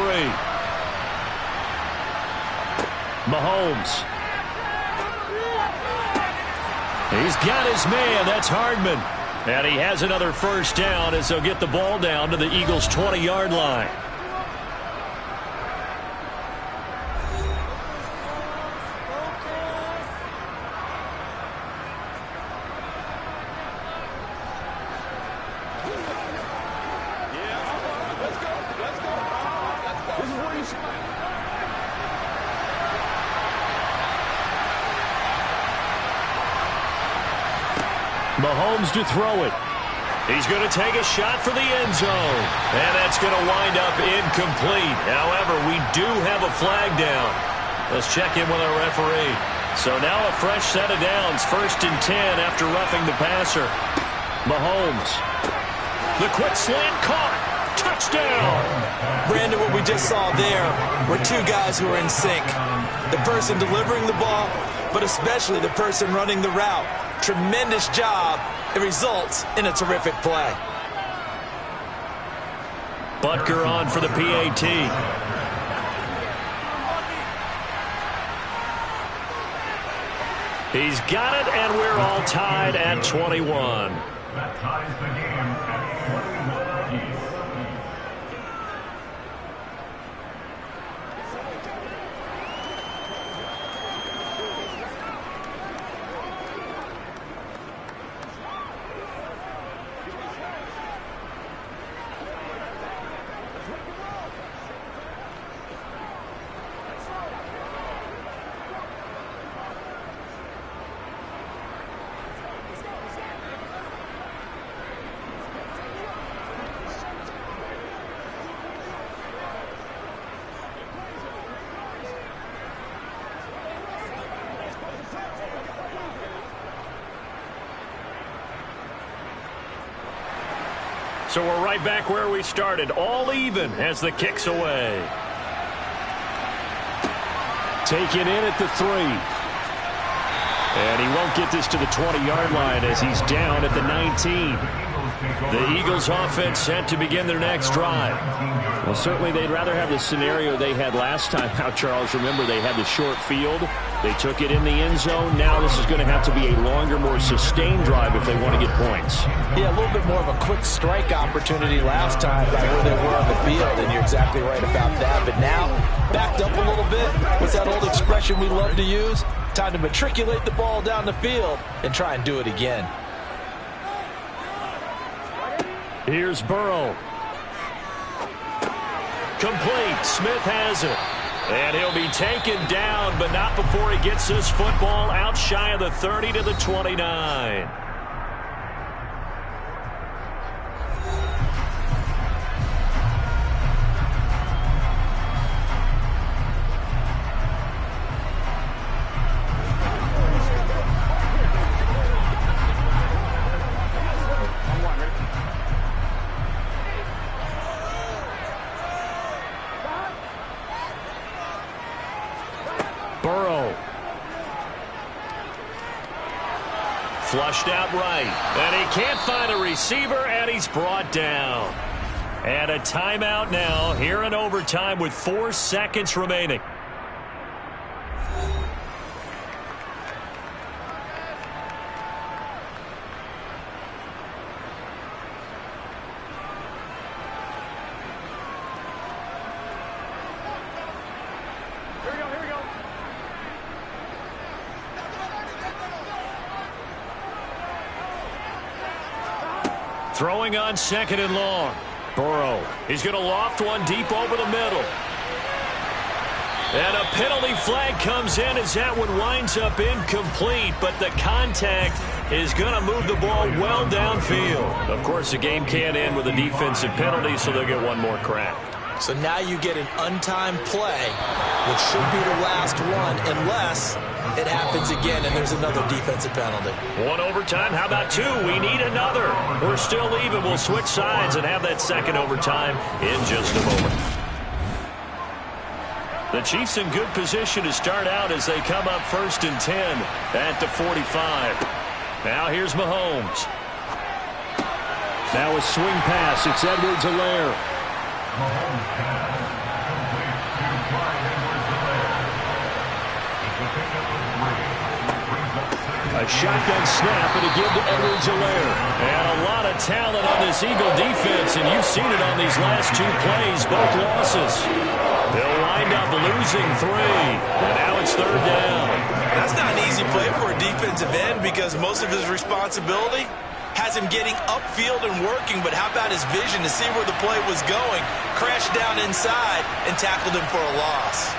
Mahomes. He's got his man. That's Hardman. And he has another first down as they'll get the ball down to the Eagles' 20-yard line. Mahomes to throw it. He's going to take a shot for the end zone. And that's going to wind up incomplete. However, we do have a flag down. Let's check in with our referee. So now a fresh set of downs. 1st and 10 after roughing the passer. Mahomes. The quick slant caught. Touchdown. Brandon, what we just saw there were two guys who are in sync. The person delivering the ball, but especially the person running the route. Tremendous job. It results in a terrific play. Butker on for the PAT. He's got it, and we're all tied at 21. That ties the game at 21 apiece. So we're right back where we started, all even as the kick's away. Taken in at the 3. And he won't get this to the 20-yard line as he's down at the 19. The Eagles offense set to begin their next drive. Well, certainly they'd rather have the scenario they had last time out, Charles. Remember, they had the short field. They took it in the end zone. Now this is going to have to be a longer, more sustained drive if they want to get points. Yeah, a little bit more of a quick strike opportunity last time by where they were on the field, and you're exactly right about that. But now, backed up a little bit. What's that old expression we love to use? Time to matriculate the ball down the field and try and do it again. Here's Burrow. Complete. Smith has it. And he'll be taken down, but not before he gets this football out shy of the 30 to the 29. Flushed out right. And he can't find a receiver, and he's brought down. And a timeout now here in overtime with 4 seconds remaining. Throwing on 2nd and long. Burrow. He's going to loft one deep over the middle. And a penalty flag comes in as that one winds up incomplete, but the contact is going to move the ball well downfield. Of course, the game can't end with a defensive penalty, so they'll get one more crack. So now you get an untimed play, which should be the last one, unless it happens again and there's another defensive penalty. One overtime. How about 2? We need another. We're still even. We'll switch sides and have that second overtime in just a moment. The Chiefs in good position to start out as they come up 1st and 10 at the 45. Now here's Mahomes. Now a swing pass. It's Edwards-Helaire. Mahomes pass complete to Clyde Edwards-Helaire. It's the pickup of 3. Brings up 6. A shotgun snap and a give to Edwards-Helaire. And a lot of talent on this Eagle defense, and you've seen it on these last 2 plays, both losses. They'll wind up losing 3. And now it's 3rd down. That's not an easy play for a defensive end because most of his responsibility has him getting upfield and working, but how about his vision to see where the play was going, crashed down inside, and tackled him for a loss.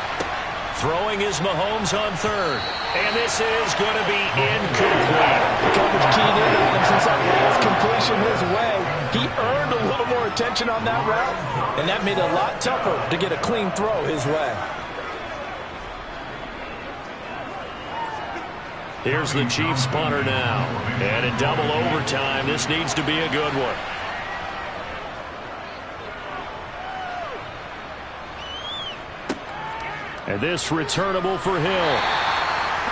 Throwing is Mahomes on 3rd. And this is going to be incomplete. The coverage keyed in on him since that last completion his way. He earned a little more attention on that route, and that made it a lot tougher to get a clean throw his way. Here's the Chiefs punter now. And in double overtime, this needs to be a good one. And this returnable for Hill.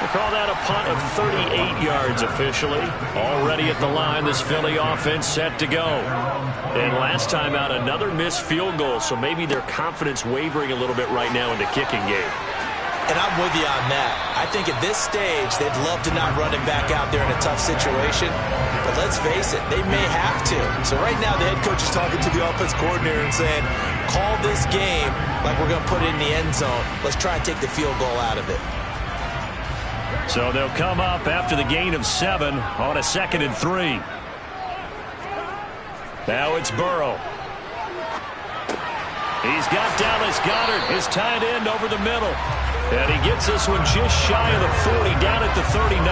We'll call that a punt of 38 yards officially. Already at the line, this Philly offense set to go. And last time out, another missed field goal, so maybe their confidence wavering a little bit right now in the kicking game. And I'm with you on that. I think at this stage, they'd love to not run him back out there in a tough situation. But let's face it, they may have to. So right now, the head coach is talking to the offense coordinator and saying, call this game like we're going to put it in the end zone. Let's try and take the field goal out of it. So they'll come up after the gain of 7 on a 2nd and 3. Now it's Burrow. He's got Dallas Goedert, his tight end, over the middle. And he gets this one just shy of the 40, down at the 39.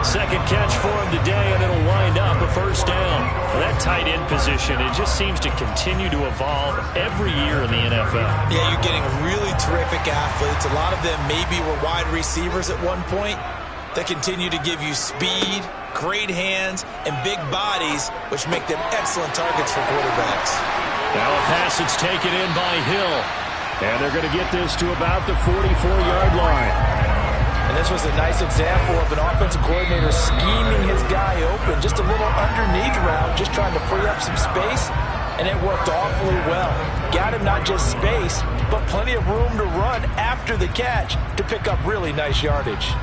Second catch for him today, and it'll wind up a 1st down. Well, that tight end position, it just seems to continue to evolve every year in the NFL. Yeah, you're getting really terrific athletes. A lot of them maybe were wide receivers at one point that continue to give you speed, great hands, and big bodies, which make them excellent targets for quarterbacks. Now a pass that's taken in by Hill. And they're going to get this to about the 44-yard line. And this was a nice example of an offensive coordinator scheming his guy open. Just a little underneath route, just trying to free up some space. And it worked awfully well. Got him not just space, but plenty of room to run after the catch to pick up really nice yardage.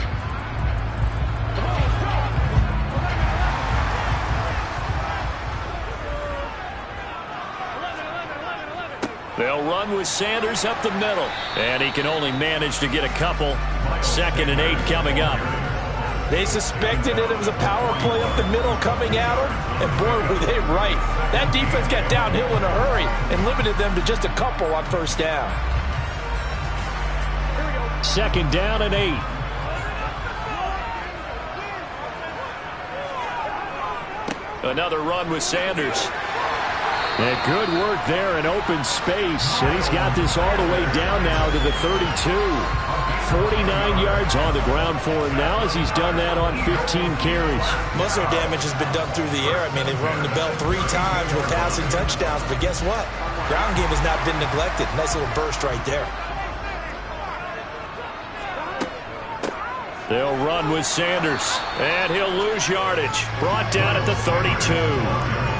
They'll run with Sanders up the middle. And he can only manage to get a couple. 2nd and 8 coming up. They suspected it was a power play up the middle coming at them. And boy, were they right. That defense got downhill in a hurry and limited them to just a couple on 1st down. 2nd down and 8. Another run with Sanders. And good work there in open space. And he's got this all the way down now to the 32. 49 yards on the ground for him now as he's done that on 15 carries. Most of their damage has been done through the air. I mean, they've rung the bell 3 times with passing touchdowns. But guess what? Ground game has not been neglected. Nice little burst right there. They'll run with Sanders, and he'll lose yardage. Brought down at the 32.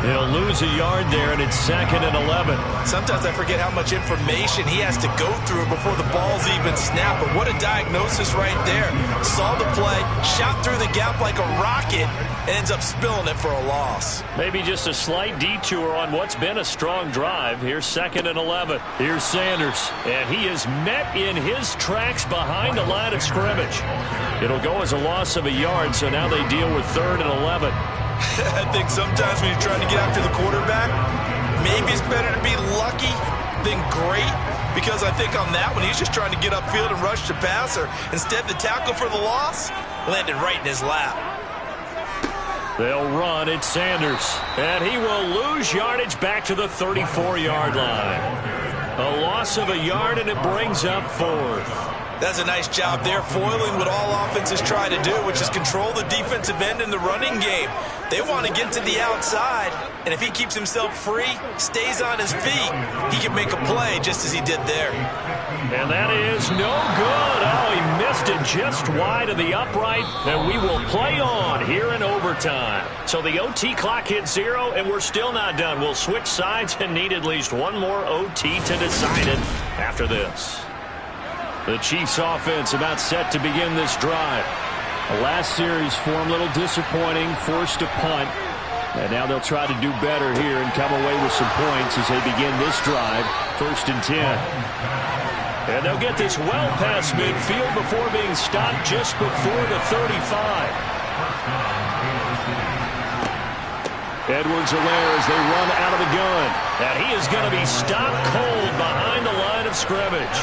He'll lose a yard there, and it's 2nd and 11. Sometimes I forget how much information he has to go through before the ball's even snapped. But what a diagnosis right there. Saw the play, shot through the gap like a rocket, and ends up spilling it for a loss. Maybe just a slight detour on what's been a strong drive. Here's 2nd and 11. Here's Sanders, and he is met in his tracks behind the line of scrimmage. It'll go as a loss of a yard, so now they deal with 3rd and 11. I think sometimes when you're trying to get after the quarterback, maybe it's better to be lucky than great, because I think on that one, he's just trying to get upfield and rush the passer. Instead, the tackle for the loss landed right in his lap. They'll run at Sanders, and he will lose yardage back to the 34-yard line. A loss of a yard, and it brings up 4th. That's a nice job there, foiling what all offenses try to do, which is control the defensive end in the running game. They want to get to the outside, and if he keeps himself free, stays on his feet, he can make a play just as he did there. And that is no good. Oh, he missed it just wide of the upright, and we will play on here in overtime. So the OT clock hits 0, and we're still not done. We'll switch sides and need at least one more OT to decide it after this. The Chiefs offense about set to begin this drive. The last series for them a little disappointing, forced to punt. And now they'll try to do better here and come away with some points as they begin this drive, 1st and 10. And they'll get this well past midfield before being stopped just before the 35. Edwards-Helaire as they run out of the gun. And he is going to be stopped cold behind the line of scrimmage.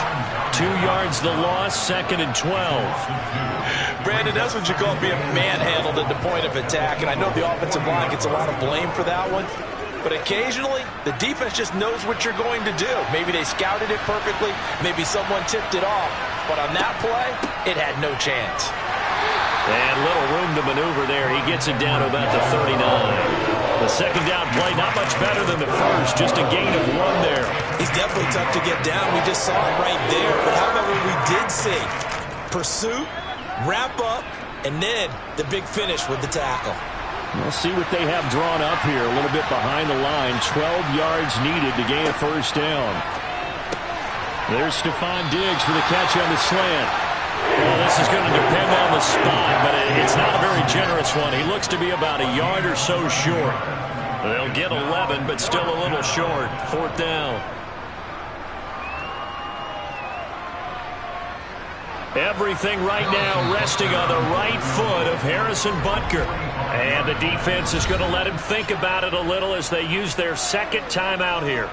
2 yards the loss, 2nd and 12. Brandon, that's what you call being manhandled at the point of attack. And I know the offensive line gets a lot of blame for that one. But occasionally, the defense just knows what you're going to do. Maybe they scouted it perfectly. Maybe someone tipped it off. But on that play, it had no chance. And little room to maneuver there. He gets it down to about the 39. The second down play, not much better than the first. Just a gain of 1 there. He's definitely tough to get down. We just saw it right there. But how about what we did see? Pursuit, wrap up, and then the big finish with the tackle. We'll see what they have drawn up here. A little bit behind the line. 12 yards needed to gain a 1st down. There's Stephon Diggs for the catch on the slant. Well, this is going to depend on the spot, but it's not a very generous one. He looks to be about a yard or so short. They'll get 11, but still a little short. 4th down. Everything right now resting on the right foot of Harrison Butker. And the defense is going to let him think about it a little as they use their 2nd timeout here.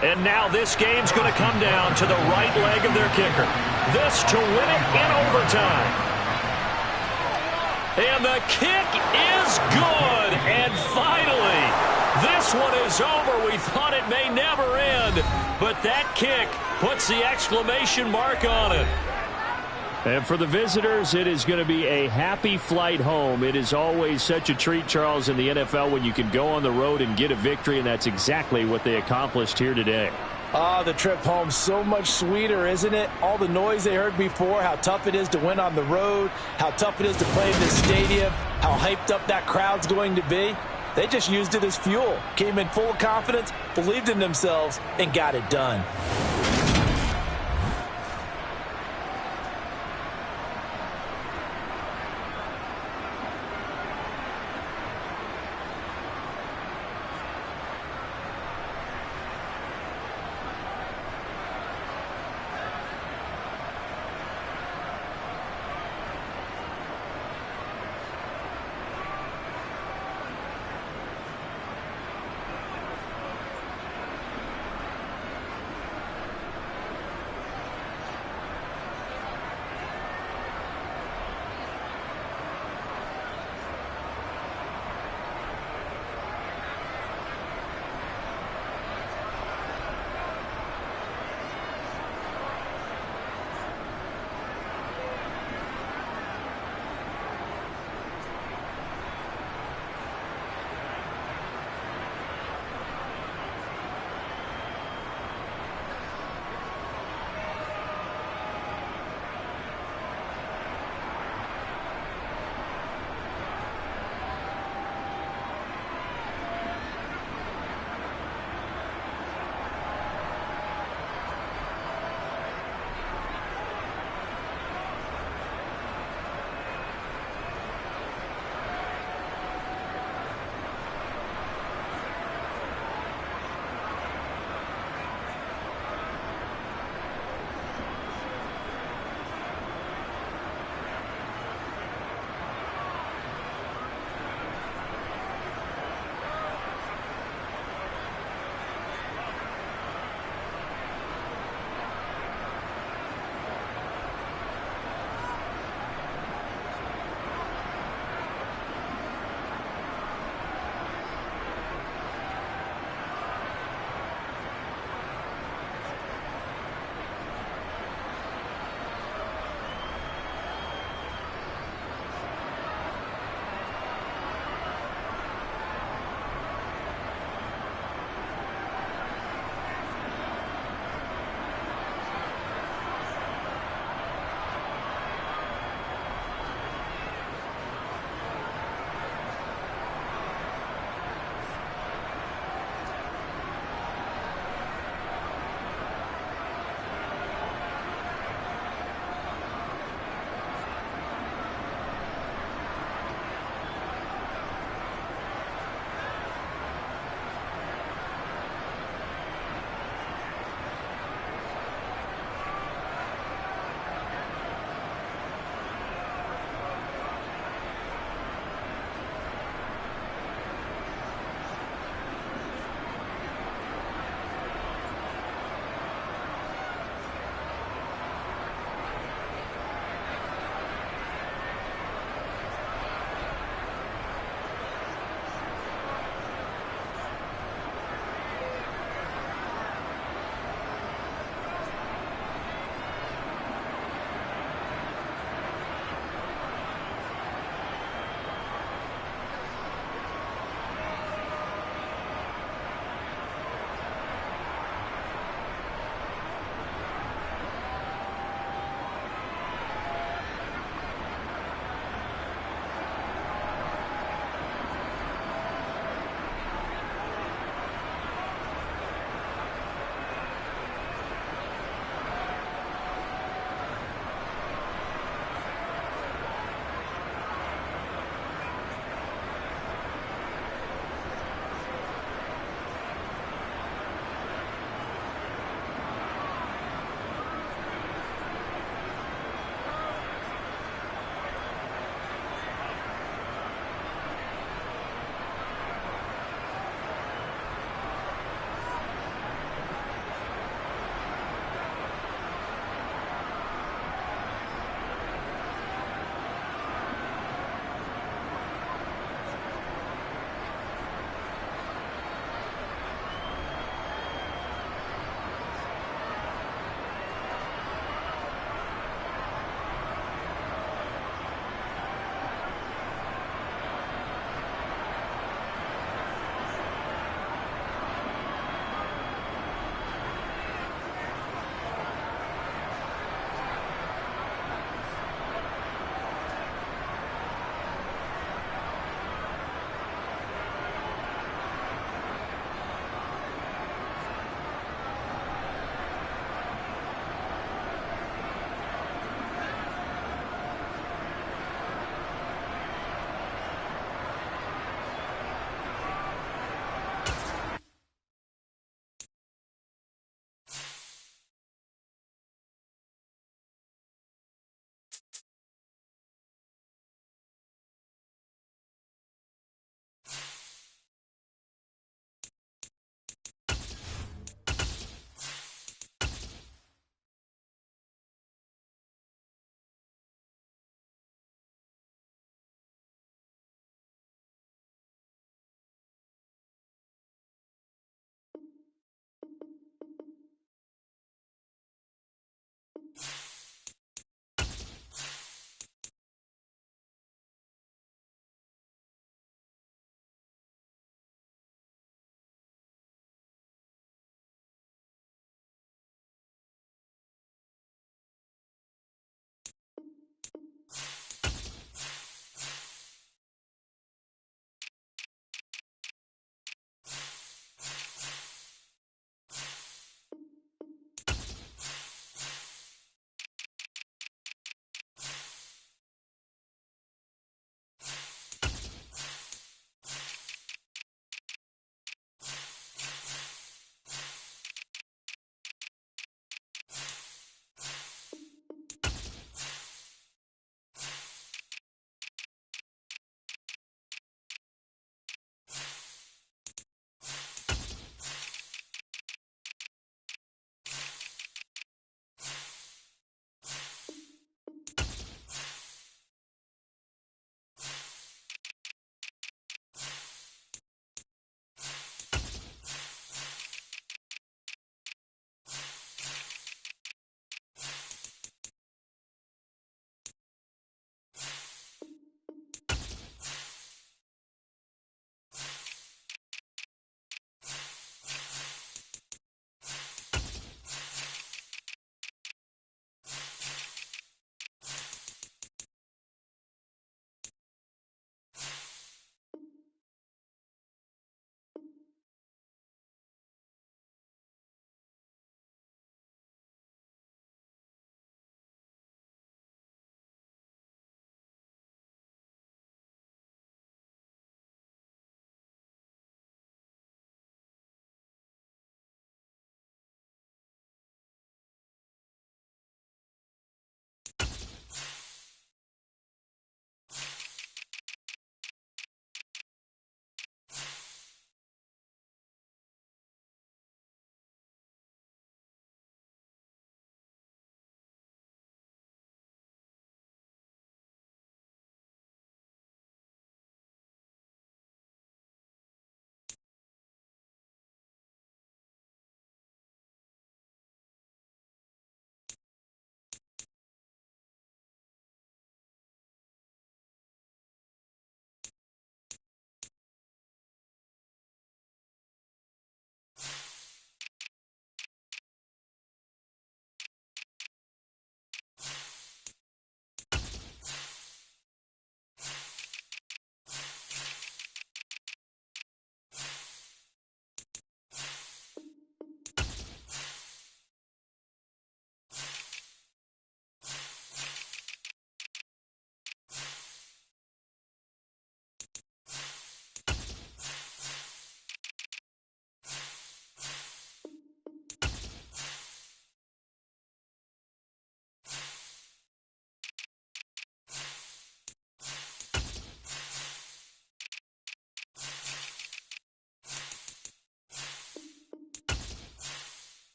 And now this game's going to come down to the right leg of their kicker. This to win it in overtime. And the kick is good. And finally, this one is over. We thought it may never end. But that kick puts the exclamation mark on it. And for the visitors, it is going to be a happy flight home. It is always such a treat, Charles, in the NFL when you can go on the road and get a victory, and that's exactly what they accomplished here today. The trip home so much sweeter, isn't it? All the noise they heard before, how tough it is to win on the road, how tough it is to play in this stadium, how hyped up that crowd's going to be. They just used it as fuel, came in full of confidence, believed in themselves, and got it done.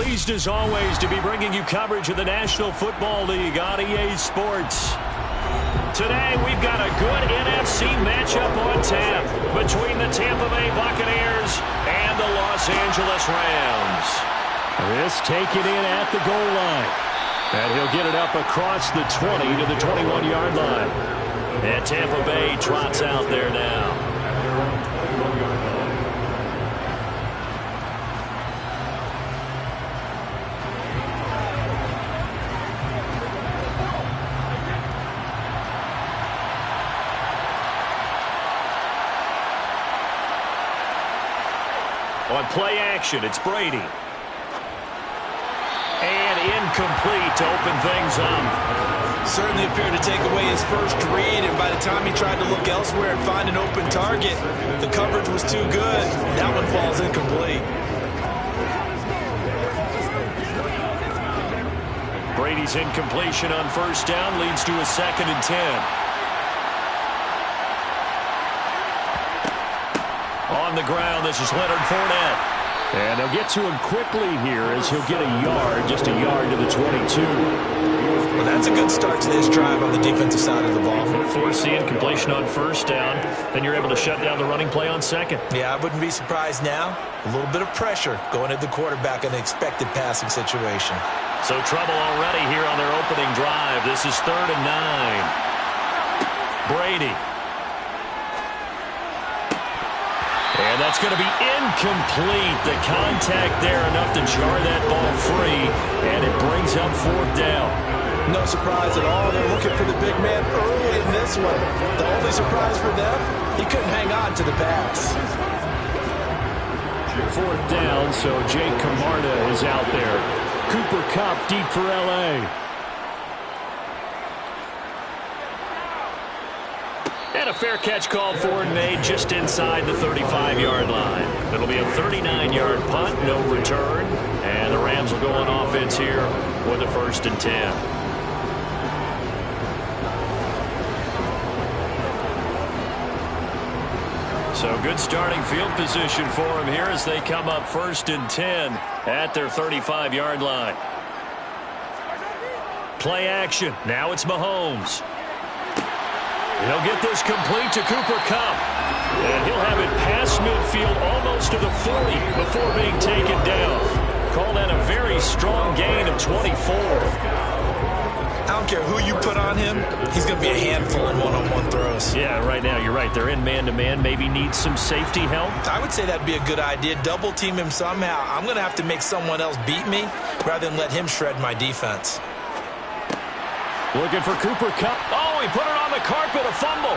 pleased as always to be bringing you coverage of the National Football League on EA Sports. Today we've got a good NFC matchup on tap between the Tampa Bay Buccaneers and the Los Angeles Rams. This taken in at the goal line. And he'll get it up across the 20 to the 21-yard line. And Tampa Bay trots out there now. On play action, it's Brady. And incomplete to open things up. Certainly appeared to take away his first read, and by the time he tried to look elsewhere and find an open target, the coverage was too good. That one falls incomplete. Brady's incompletion on first down leads to a 2nd and 10. On the ground, this is Leonard Fournette. And they'll get to him quickly here as he'll get a yard, just a yard to the 22. Well, that's a good start to this drive on the defensive side of the ball. Force the incompletion on first down, then you're able to shut down the running play on second. Yeah, I wouldn't be surprised now. A little bit of pressure going at the quarterback in the expected passing situation. So trouble already here on their opening drive. This is 3rd and 9. Brady. And that's going to be incomplete. The contact there enough to jar that ball free, and it brings up 4th down. No surprise at all. They're looking for the big man early in this one. The only surprise for them, he couldn't hang on to the pass. 4th down, so Jake Camarda is out there. Cooper Kupp deep for L.A. And a fair catch called for and made just inside the 35-yard line. It'll be a 39-yard punt, no return. And the Rams will go on offense here with a 1st and 10. So good starting field position for them here as they come up 1st and 10 at their 35-yard line. Play action. Now it's Mahomes. He'll get this complete to Cooper Kupp. And he'll have it past midfield almost to the 40 before being taken down. Call that a very strong gain of 24. I don't care who you put on him, he's going to be a handful in one-on-one throws. Yeah, right now you're right. They're in man-to-man. Maybe needs some safety help. I would say that'd be a good idea. Double team him somehow. I'm going to have to make someone else beat me rather than let him shred my defense. Looking for Cooper Kupp. Oh, he put it on the carpet, a fumble.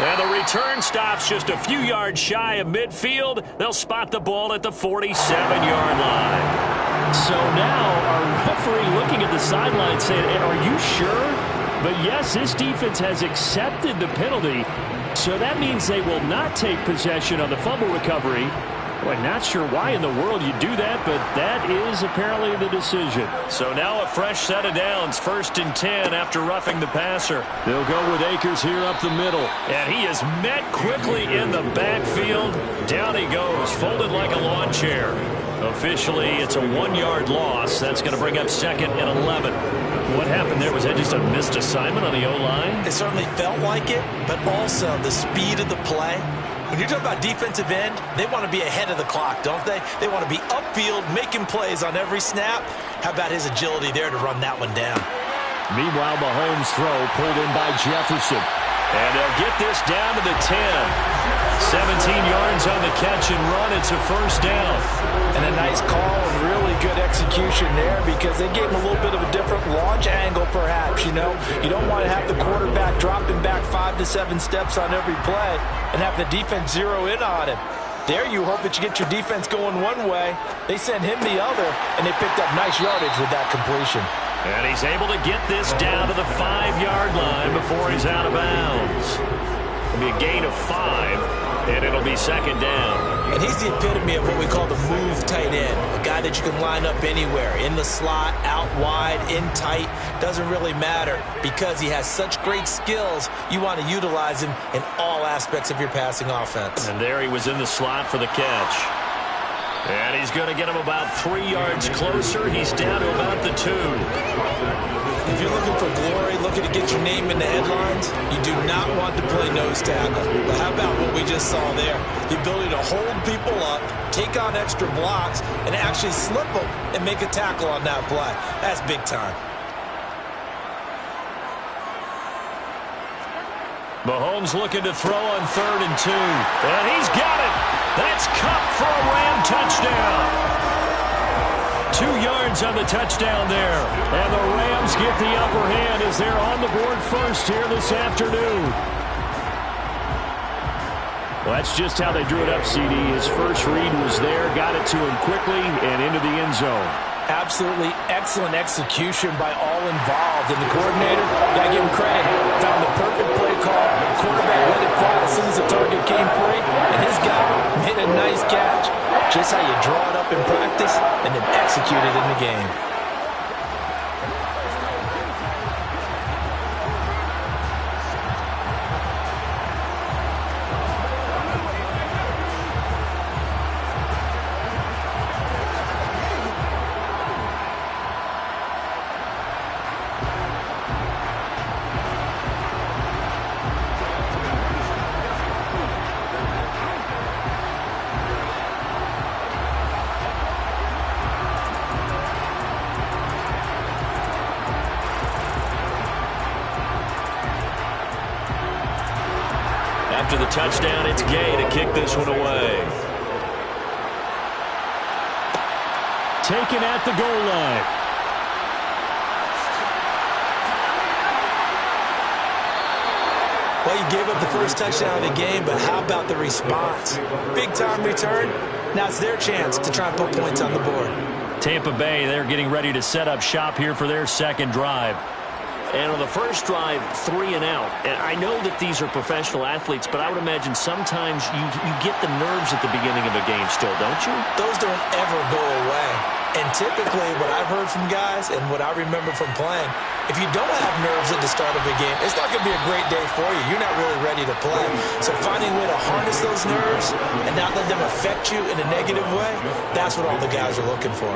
And the return stops just a few yards shy of midfield. They'll spot the ball at the 47-yard line. So now our referee looking at the sideline saying, are you sure? But yes, this defense has accepted the penalty. So that means they will not take possession on the fumble recovery. Boy, not sure why in the world you do that, but that is apparently the decision. So now a fresh set of downs, 1st and 10 after roughing the passer. They'll go with Akers here up the middle. And he is met quickly in the backfield. Down he goes, folded like a lawn chair. Officially, it's a 1-yard loss. That's going to bring up 2nd and 11. What happened there? Was that just a missed assignment on the O-line? It certainly felt like it, but also the speed of the play. When you're talking about defensive end, they want to be ahead of the clock, don't they? They want to be upfield, making plays on every snap. How about his agility there to run that one down? Meanwhile, Mahomes' throw pulled in by Jefferson. And they'll get this down to the 10. 17 yards on the catch and run. It's a 1st down. And a nice call and really good execution there because they gave him a little bit of a different launch angle perhaps, you know. You don't want to have the quarterback dropping back 5 to 7 steps on every play and have the defense zero in on him. There you hope that you get your defense going one way. They sent him the other, and they picked up nice yardage with that completion. And he's able to get this down to the 5-yard line before he's out of bounds. It'll be a gain of 5, and it'll be 2nd down. And he's the epitome of what we call the move tight end, a guy that you can line up anywhere, in the slot, out wide, in tight, doesn't really matter because he has such great skills. You want to utilize him in all aspects of your passing offense. And there he was in the slot for the catch. And he's going to get him about 3 yards closer. He's down to about the 2. If you're looking for glory, looking to get your name in the headlines, you do not want to play nose tackle. But how about what we just saw there? The ability to hold people up, take on extra blocks, and actually slip them and make a tackle on that play. That's big time. Mahomes looking to throw on 3rd and 2. And he's got it. That's Kupp for a Ram touchdown. 2 yards on the touchdown there. And the Rams get the upper hand as they're on the board first here this afternoon. Well, that's just how they drew it up, CD. His first read was there, got it to him quickly, and into the end zone. Absolutely excellent execution by all involved. And the coordinator, got to give him credit, found the perfect play call. Quarterback let it fly as soon as the target came free. And his guy made a nice catch. Just how you draw it up in practice and then execute it in the game. After the touchdown, it's Gay to kick this one away. Taken at the goal line. Well, you gave up the first touchdown of the game, but how about the response? Big-time return. Now it's their chance to try and put points on the board. Tampa Bay, they're getting ready to set up shop here for their second drive. And on the first drive, 3 and out. And I know that these are professional athletes, but I would imagine sometimes you get the nerves at the beginning of a game still, don't you? Those don't ever go away. And typically what I've heard from guys and what I remember from playing, if you don't have nerves at the start of a game, it's not going to be a great day for you. You're not really ready to play. So finding a way to harness those nerves and not let them affect you in a negative way, that's what all the guys are looking for.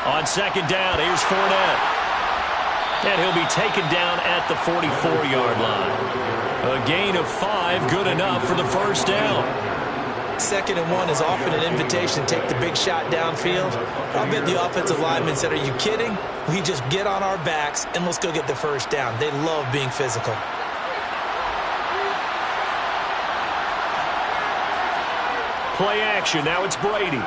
On second down, here's Fournette. And he'll be taken down at the 44-yard line. A gain of 5, good enough for the first down. 2nd and 1 is often an invitation to take the big shot downfield. I bet the offensive linemen said, are you kidding? We just get on our backs and let's go get the first down. They love being physical. Play action, now it's Brady.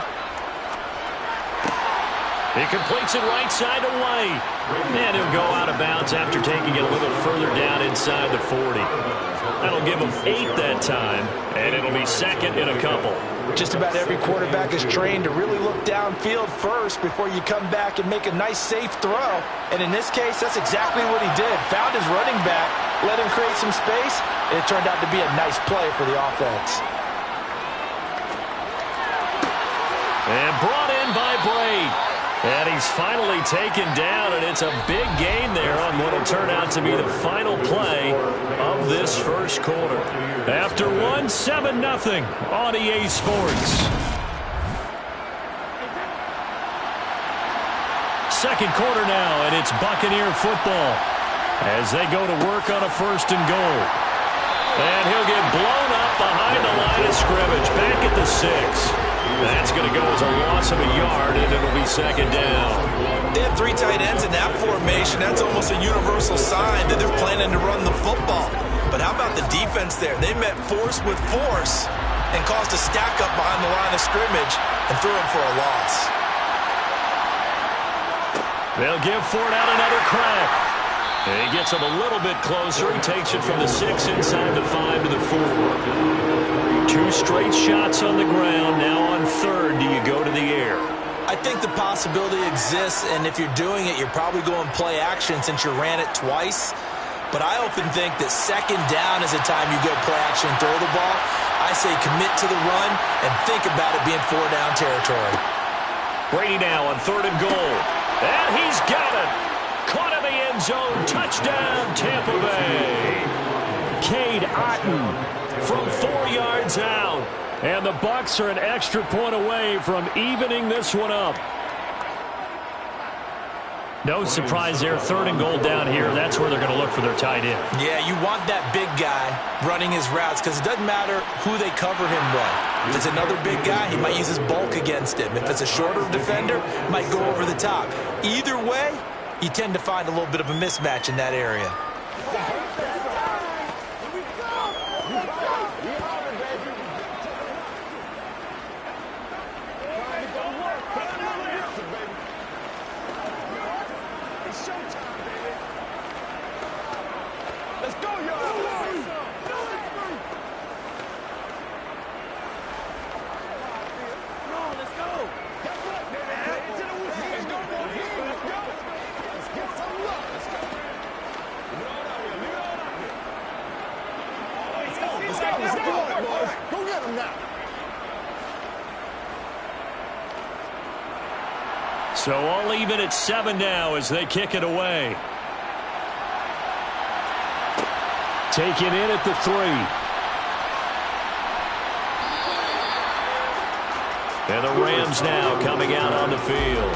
He completes it right side to White. And he'll go out of bounds after taking it a little further down inside the 40. That'll give him 8 that time, and it'll be 2nd and a couple. Just about every quarterback is trained to really look downfield first before you come back and make a nice, safe throw. And in this case, that's exactly what he did. Found his running back, let him create some space, and it turned out to be a nice play for the offense. And brought in by Brady. And he's finally taken down, and it's a big gain there on what will turn out to be the final play of this first quarter. After 1, 7-0 on EA Sports. Second quarter now, and it's Buccaneer football as they go to work on a 1st and goal. And he'll get blown up behind the line of scrimmage, back at the 6. That's going to go as a loss of a yard, and it'll be 2nd down. They have 3 tight ends in that formation. That's almost a universal sign that they're planning to run the football. But how about the defense there? They met force with force and caused a stack up behind the line of scrimmage and threw him for a loss. They'll give Fournette another crack. And he gets him a little bit closer. He takes it from the 6 inside the 5 to the 4. 2 straight shots on the ground. Now on 3rd, do you go to the air? I think the possibility exists, and if you're doing it, you're probably going play action since you ran it twice. But I often think that 2nd down is the time you go play action and throw the ball. I say commit to the run and think about it being 4-down territory. Brady now on 3rd and goal. And he's got it. Caught in the end zone. Touchdown, Tampa Bay. Cade Otton from 4 yards out. And the Bucs are an extra point away from evening this one up. No surprise there. 3rd and goal down here. That's where they're going to look for their tight end. Yeah, you want that big guy running his routes because it doesn't matter who they cover him with. If it's another big guy, he might use his bulk against him. If it's a shorter defender, might go over the top. Either way, you tend to find a little bit of a mismatch in that area. So all even at 7 now as they kick it away. Taken in at the 3. And the Rams now coming out on the field.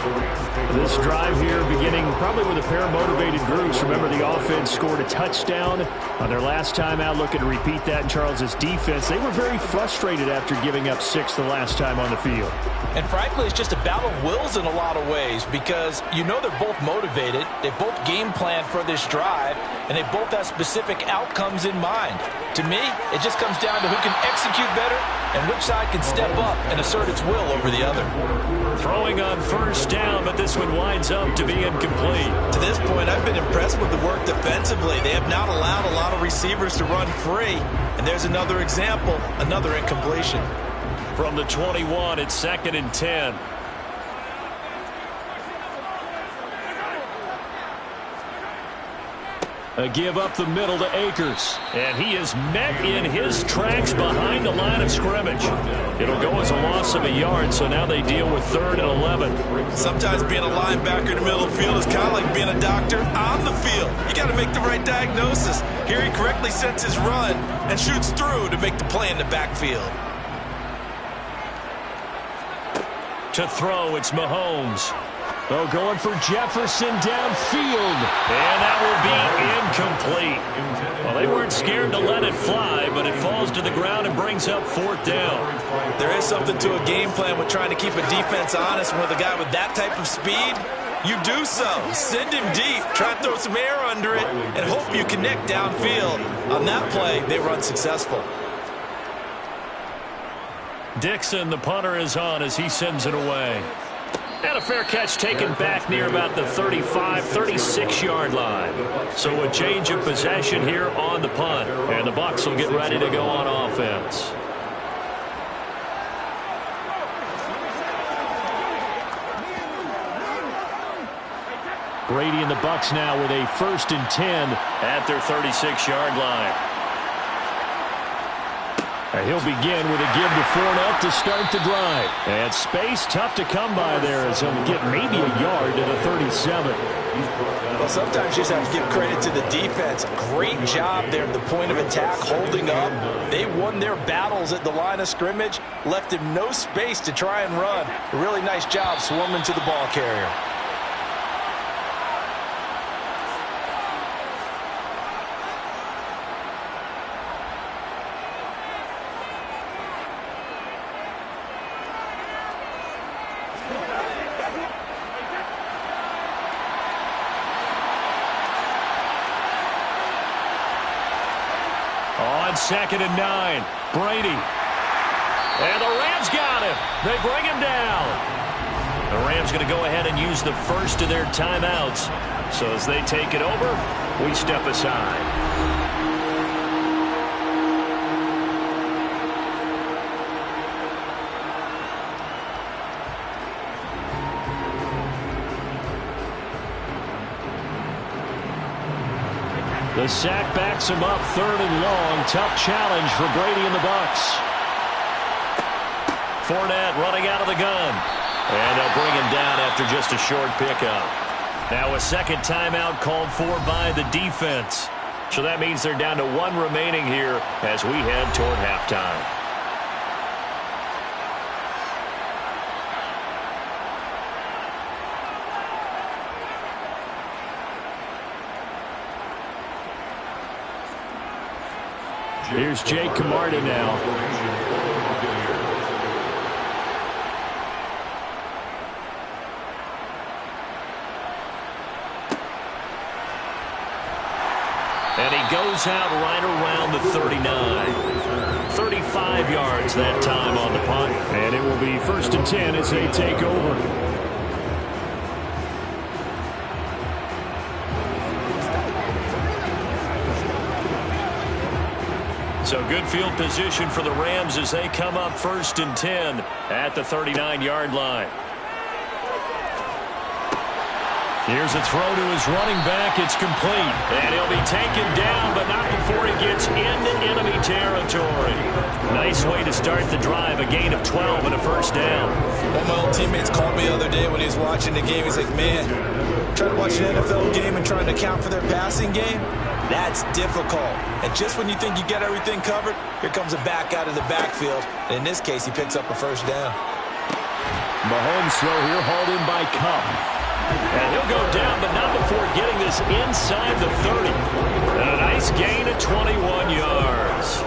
This drive here beginning probably with a pair of motivated groups. Remember, the offense scored a touchdown on their last time out. Looking to repeat that in Charles' defense. They were very frustrated after giving up 6 the last time on the field. And frankly, it's just a battle of wills in a lot of ways because you know they're both motivated. They both game plan for this drive, and they both have specific outcomes in mind. To me, it just comes down to who can execute better and which side can step up and assert its will over the other. Throwing on 1st down, but this one winds up to be incomplete. To this point, I've been impressed with the work defensively. They have not allowed a lot of receivers to run free. And there's another example, another incompletion. From the 21, it's 2nd and 10. A give up the middle to Akers. And he is met in his tracks behind the line of scrimmage. It'll go as a loss of a yard, so now they deal with 3rd and 11. Sometimes being a linebacker in the middle of the field is kind of like being a doctor on the field. You got to make the right diagnosis. Here he correctly sets his run and shoots through to make the play in the backfield. To throw, it's Mahomes. Oh, going for Jefferson downfield. And that will be incomplete. Well, they weren't scared to let it fly, but it falls to the ground and brings up 4th down. There is something to a game plan with trying to keep a defense honest. With a guy with that type of speed, you do so. Send him deep, try to throw some air under it, and hope you connect downfield. On that play, they were unsuccessful. Dixon, the punter, is on as he sends it away. And a fair catch taken back near about the 35, 36-yard line. So a change of possession here on the punt. And the Bucs will get ready to go on offense. Brady and the Bucs now with a 1st and 10 at their 36-yard line. And he'll begin with a give to Fournette to start the drive. And space tough to come by there as he'll get maybe a yard to the 37. Well, sometimes you just have to give credit to the defense. Great job there at the point of attack, holding up. They won their battles at the line of scrimmage, left him no space to try and run. A really nice job swarming to the ball carrier. On 2nd and 9, Brady. And the Rams got him. They bring him down. The Rams going to go ahead and use the first of their timeouts. So as they take it over, we step aside. The sack backs him up, 3rd and long. Tough challenge for Brady and the Bucs. Fournette running out of the gun. And they'll bring him down after just a short pickup. Now a second timeout called for by the defense. So that means they're down to 1 remaining here as we head toward halftime. Here's Jake Camarda now. And he goes out right around the 39. 35 yards that time on the punt. And it will be 1st and 10 as they take over. So good field position for the Rams as they come up 1st and 10 at the 39-yard line. Here's a throw to his running back. It's complete. And he'll be taken down, but not before he gets into enemy territory. Nice way to start the drive. A gain of 12 and a 1st down. One of my old teammates called me the other day when he was watching the game. He's like, man, trying to watch an NFL game and trying to account for their passing game, that's difficult. And just when you think you get everything covered, here comes a back out of the backfield. And in this case, he picks up a 1st down. Mahomes throw here hauled in by Cup. And he'll go down, but not before getting this inside the 30. And a nice gain of 21 yards.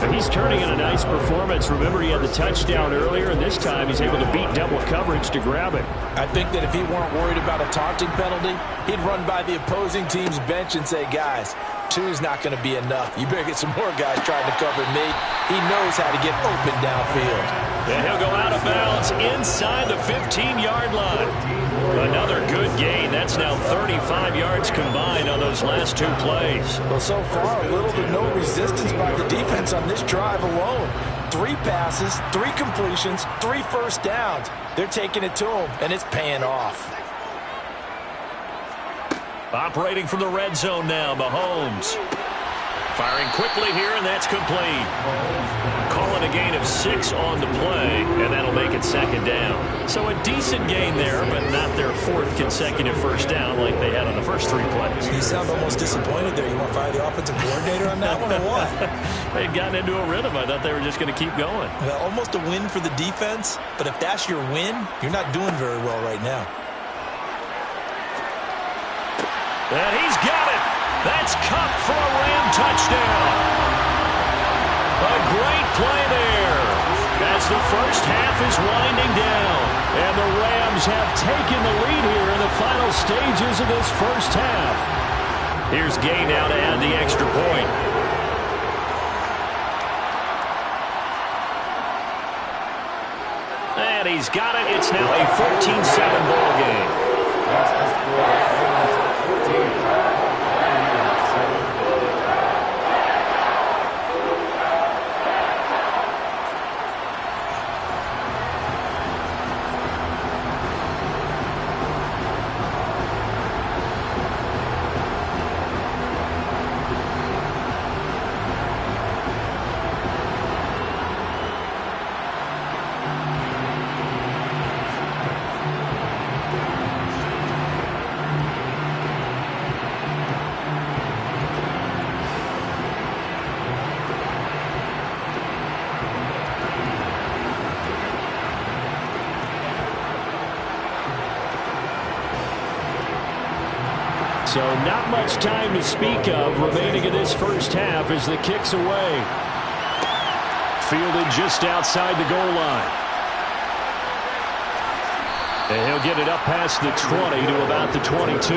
And he's turning in a nice performance. Remember, he had the touchdown earlier, and this time he's able to beat double coverage to grab it. I think that if he weren't worried about a taunting penalty, he'd run by the opposing team's bench and say, guys, 2's not going to be enough. You better get some more guys trying to cover me. He knows how to get open downfield. And he'll go out of bounds inside the 15-yard line. Another good gain. That's now 35 yards combined on those last 2 plays. Well, so far, little to no resistance by the defense on this drive alone. 3 passes, 3 completions, 3 1st downs. They're taking it to him, and it's paying off. Operating from the red zone now, Mahomes. Firing quickly here, and that's complete. Calling a gain of 6 on the play, and that'll make it 2nd down. So a decent gain there, but not their 4th consecutive 1st down like they had on the first 3 plays. You sound almost disappointed there. You want to fire the offensive coordinator on that one or what? They'd gotten into a rhythm. I thought they were just going to keep going. Well, almost a win for the defense, but if that's your win, you're not doing very well right now. And he's got it. That's Cup for a Ram touchdown. A great play there as the first half is winding down. And the Rams have taken the lead here in the final stages of this first half. Here's Gay now to add the extra point. And he's got it. It's now a 14-7 ball game. So not much time to speak of remaining in this first half as the kick's away. Fielded just outside the goal line. And he'll get it up past the 20 to about the 22.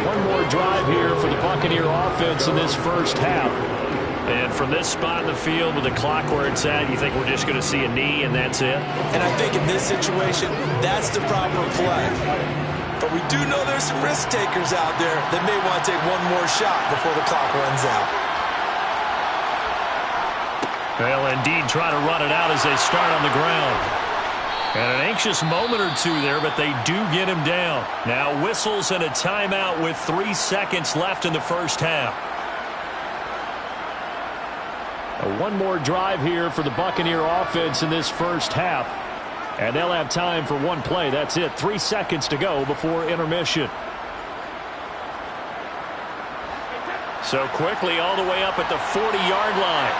One more drive here for the Buccaneer offense in this first half. And from this spot in the field with the clock where it's at, you think we're just going to see a knee and that's it? And I think in this situation, that's the proper play. But we do know there's some risk takers out there that may want to take one more shot before the clock runs out. They'll indeed try to run it out as they start on the ground. And an anxious moment or 2 there, but they do get him down. Now whistles and a timeout with 3 seconds left in the first half. One more drive here for the Buccaneer offense in this first half. And they'll have time for one play. That's it. 3 seconds to go before intermission. So quickly all the way up at the 40-yard line.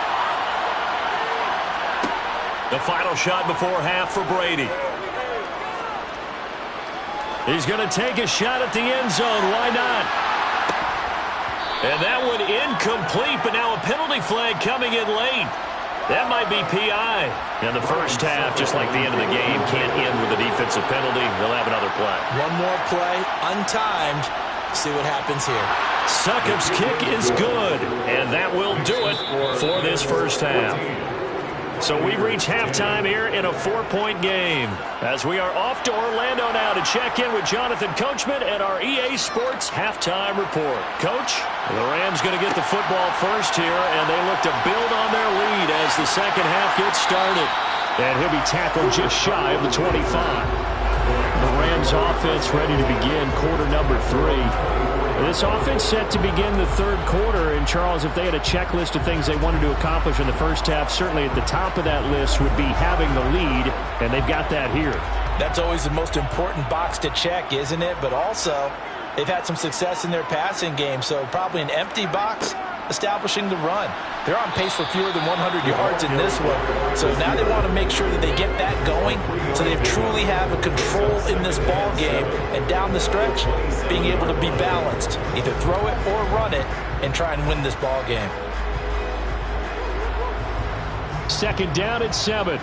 The final shot before half for Brady. He's going to take a shot at the end zone. Why not? And that one incomplete, but now a penalty flag coming in late. That might be PI. And the first half, just like the end of the game, can't end with a defensive penalty. They'll have another play. One more play, untimed. See what happens here. Succop's kick is good, and that will do it for this first half. So we've reached halftime here in a 4-point game as we are off to Orlando now to check in with Jonathan Coachman at our EA Sports Halftime Report. Coach, the Rams going to get the football first here, and they look to build on their lead as the second half gets started. And he'll be tackled just shy of the 25. The Rams offense ready to begin quarter number 3. This offense set to begin the third quarter. And, Charles, if they had a checklist of things they wanted to accomplish in the first half, certainly at the top of that list would be having the lead, and they've got that here. That's always the most important box to check, isn't it? But also, they've had some success in their passing game, so probably an empty box establishing the run. They're on pace for fewer than 100 yards in this one. So now they want to make sure that they get that going so they truly have a control in this ball game. And down the stretch, being able to be balanced. Either throw it or run it and try and win this ball game. Second down at 7.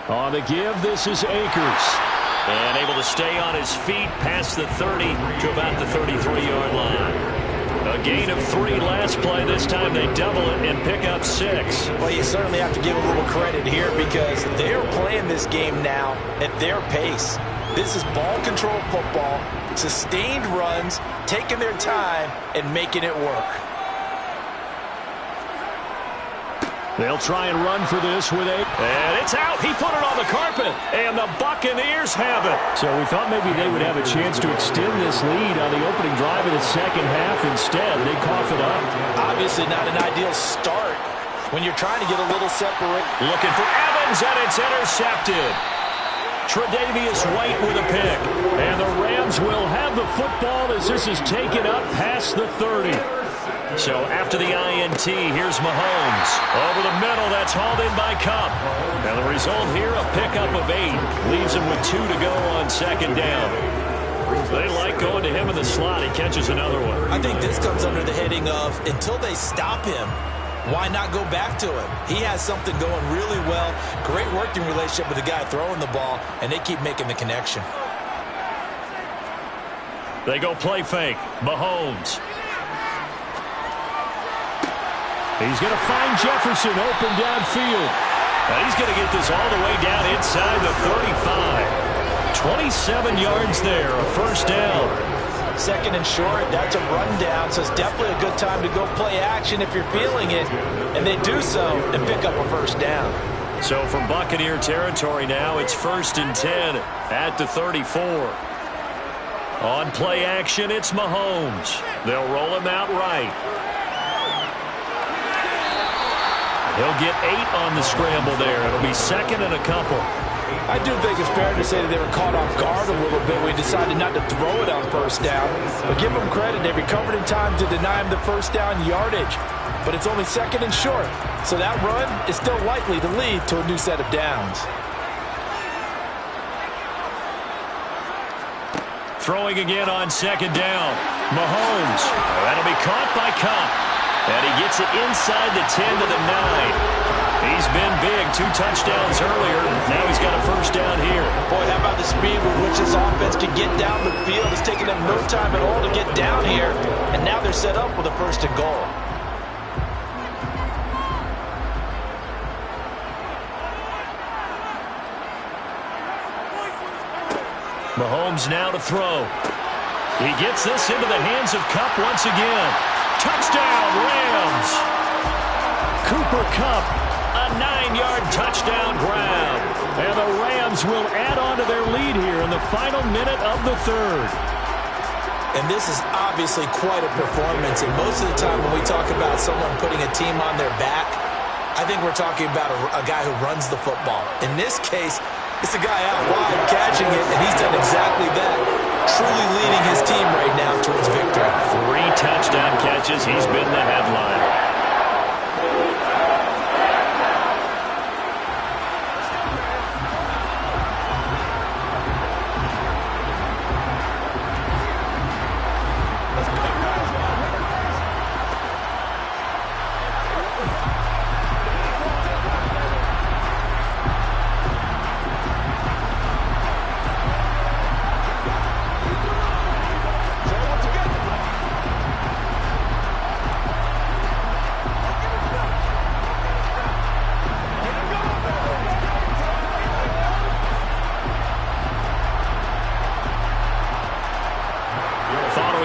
On the give, this is Akers. And able to stay on his feet past the 30 to about the 33-yard line. A gain of 3 last play. This time they double it and pick up 6. Well, you certainly have to give a little credit here because they're playing this game now at their pace. This is ball control football, sustained runs, taking their time and making it work. They'll try and run for this with and it's out. He put it on the carpet, and the Buccaneers have it. So we thought maybe they would have a chance to extend this lead on the opening drive of the second half. Instead, they cough it up. Obviously not an ideal start when you're trying to get a little separate. Looking for Evans, and it's intercepted. Tre'Davious White with a pick. And the Rams will have the football as this is taken up past the 30. So after the INT, here's Mahomes. Over the middle, that's hauled in by Kupp. And the result here, a pickup of 8. Leaves him with 2 to go on second down. They like going to him in the slot. He catches another one. I think this comes under the heading of until they stop him, why not go back to him? He has something going really well. Great working relationship with the guy throwing the ball, and they keep making the connection. They go play fake. Mahomes. He's going to find Jefferson open downfield. And he's going to get this all the way down inside the 35. 27 yards there, a first down. Second and short, that's a rundown, so it's definitely a good time to go play action if you're feeling it. And they do so and pick up a first down. So from Buccaneer territory now, it's 1st and 10 at the 34. On play action, it's Mahomes. They'll roll him out right. He'll get 8 on the scramble there. It'll be second and a couple. I do think it's fair to say that they were caught off guard a little bit. We decided not to throw it on first down. But give them credit. They recovered in time to deny him the first down yardage. But it's only second and short. So that run is still likely to lead to a new set of downs. Throwing again on second down. Mahomes. That'll be caught by Kupp. And he gets it inside the 10 to the 9. He's been big. 2 touchdowns earlier. Now he's got a first down here. Boy, how about the speed with which this offense can get down the field? It's taken them no time at all to get down here. And now they're set up with a 1st and goal. Mahomes now to throw. He gets this into the hands of Kupp once again. Touchdown, Rams. Cooper Kupp, a 9-yard touchdown grab. And the Rams will add on to their lead here in the final minute of the 3rd. And this is obviously quite a performance. And most of the time when we talk about someone putting a team on their back, I think we're talking about a guy who runs the football. In this case, it's a guy out wide catching it, and he's done exactly that. Truly leading his team right now towards victory. 3 touchdown catches. He's been the headliner.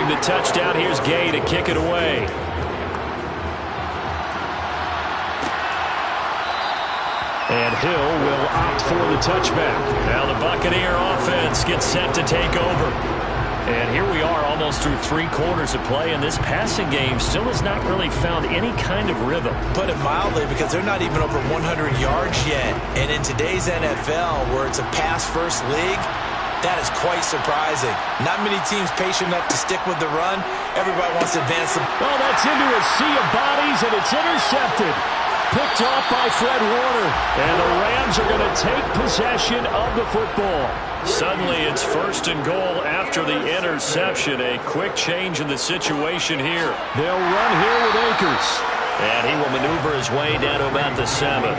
The touchdown, here's Gay to kick it away. And Hill will opt for the touchback. Now the Buccaneer offense gets set to take over. And here we are almost through 3 quarters of play, and this passing game still has not really found any kind of rhythm. Put it mildly, because they're not even over 100 yards yet. And in today's NFL, where it's a pass-first league, that is quite surprising. Not many teams patient enough to stick with the run. Everybody wants to advance them. Well, that's into a sea of bodies, and it's intercepted. Picked off by Fred Warner. And the Rams are going to take possession of the football. Suddenly, it's 1st and goal after the interception. A quick change in the situation here. They'll run here with Akers. And he will maneuver his way down to about the 7.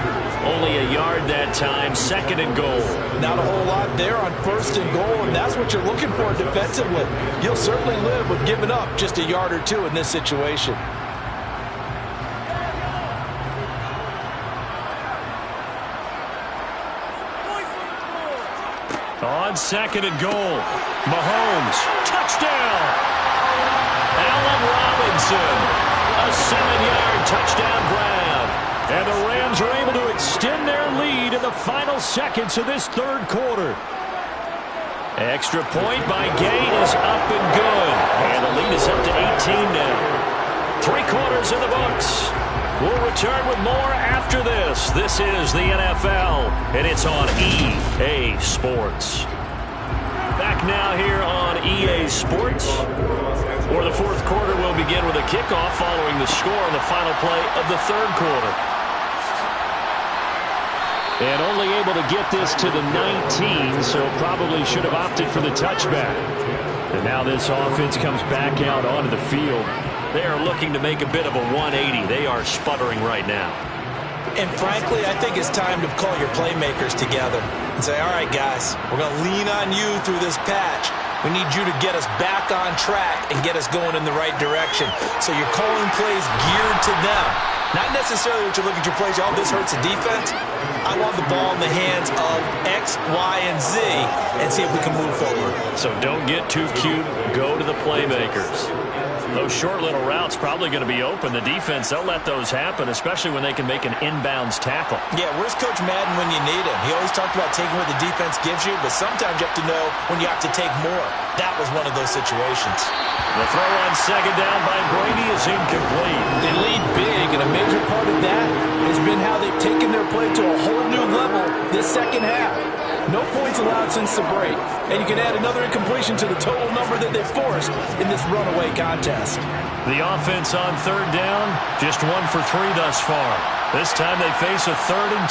Only a yard that time, 2nd and goal. Not a whole lot there on 1st and goal, and that's what you're looking for defensively. You'll certainly live with giving up just a yard or 2 in this situation. On 2nd and goal, Mahomes, touchdown! Allen Robinson. A 7-yard touchdown grab. And the Rams are able to extend their lead in the final seconds of this 3rd quarter. Extra point by Gay is up and good. And the lead is up to 18 now. 3 quarters in the books. We'll return with more after this. This is the NFL, and it's on EA Sports. Back now here on EA Sports, where the 4th quarter will begin with a kickoff following the score on the final play of the 3rd quarter. And only able to get this to the 19, so probably should have opted for the touchback. And now this offense comes back out onto the field. They are looking to make a bit of a 180. They are sputtering right now. And frankly, I think it's time to call your playmakers together and say, all right, guys, we're going to lean on you through this patch. We need you to get us back on track and get us going in the right direction. So you're calling plays geared to them. Not necessarily what you look at your plays, oh, this hurts the defense. I want the ball in the hands of X, Y, and Z and see if we can move forward. So don't get too cute. Go to the playmakers. Those short little routes probably going to be open. The defense, they'll let those happen, especially when they can make an inbounds tackle. Yeah, where's Coach Madden when you need him? He always talked about taking what the defense gives you, but sometimes you have to know when you have to take more. That was one of those situations. The throw on 2nd down by Brady is incomplete. They lead big, and a major part of that has been how they've taken their play to a whole new level this 2nd half. No points allowed since the break. And you can add another incompletion to the total number that they've forced in this runaway contest. The offense on 3rd down, just 1 for 3 thus far. This time they face a 3rd and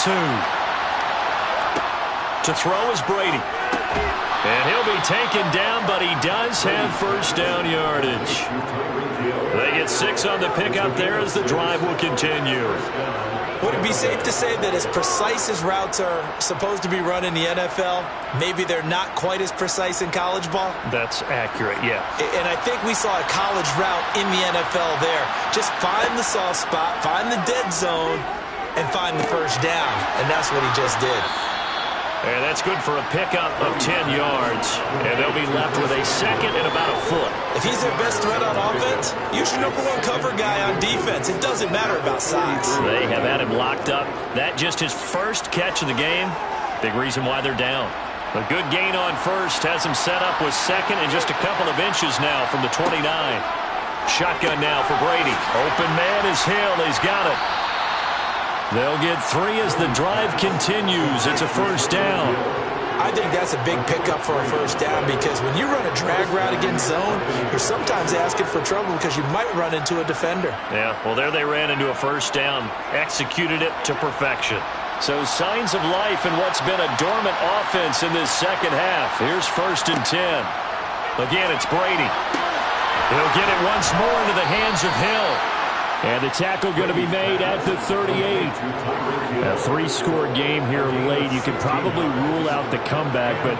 2. To throw is Brady. And he'll be taken down, but he does have 1st down yardage. They get 6 on the pickup there as the drive will continue. Would it be safe to say that as precise as routes are supposed to be run in the NFL, maybe they're not quite as precise in college ball? That's accurate, yeah. And I think we saw a college route in the NFL there. Just find the soft spot, find the dead zone, and find the 1st down. And that's what he just did. And that's good for a pickup of 10 yards. And they'll be left with a 2nd and about a foot. If he's their best threat on offense, use your #1 cover guy on defense. It doesn't matter about size. They have had him locked up. That just his 1st catch of the game. Big reason why they're down. A good gain on 1st has him set up with 2nd and just a couple of inches now from the 29. Shotgun now for Brady. Open man is Hill. He's got it. They'll get 3 as the drive continues. It's a first down. I think that's a big pickup for a first down because when you run a drag route against zone, you're sometimes asking for trouble because you might run into a defender. Yeah, well, there they ran into a first down, executed it to perfection. So signs of life in what's been a dormant offense in this second half. Here's 1st and 10. Again, it's Brady. He'll get it once more into the hands of Hill. And the tackle going to be made at the 38. A 3-score game here late. You could probably rule out the comeback, but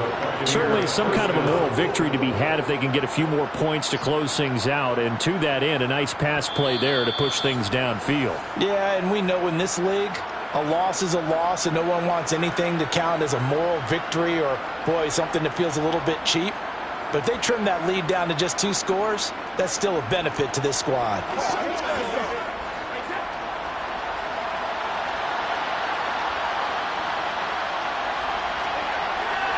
certainly some kind of a moral victory to be had if they can get a few more points to close things out. And to that end, a nice pass play there to push things downfield. Yeah, and we know in this league, a loss is a loss, and no one wants anything to count as a moral victory or, boy, something that feels a little bit cheap. But if they trim that lead down to just 2 scores, that's still a benefit to this squad.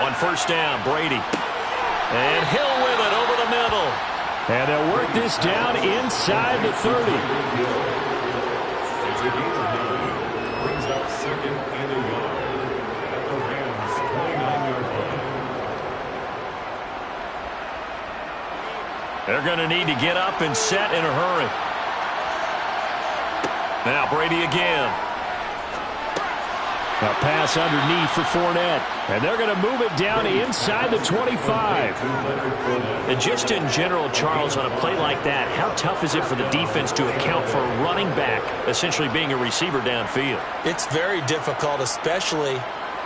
On first down, Brady. And Hill with it over the middle. And they'll work this down inside the 30. Brings up 2nd and a yard at the Rams' 29-yard line. They're going to need to get up and set in a hurry. Now Brady again. A pass underneath for Fournette. And they're going to move it down inside the 25. And just in general, Charles, on a play like that, how tough is it for the defense to account for a running back essentially being a receiver downfield? It's very difficult, especially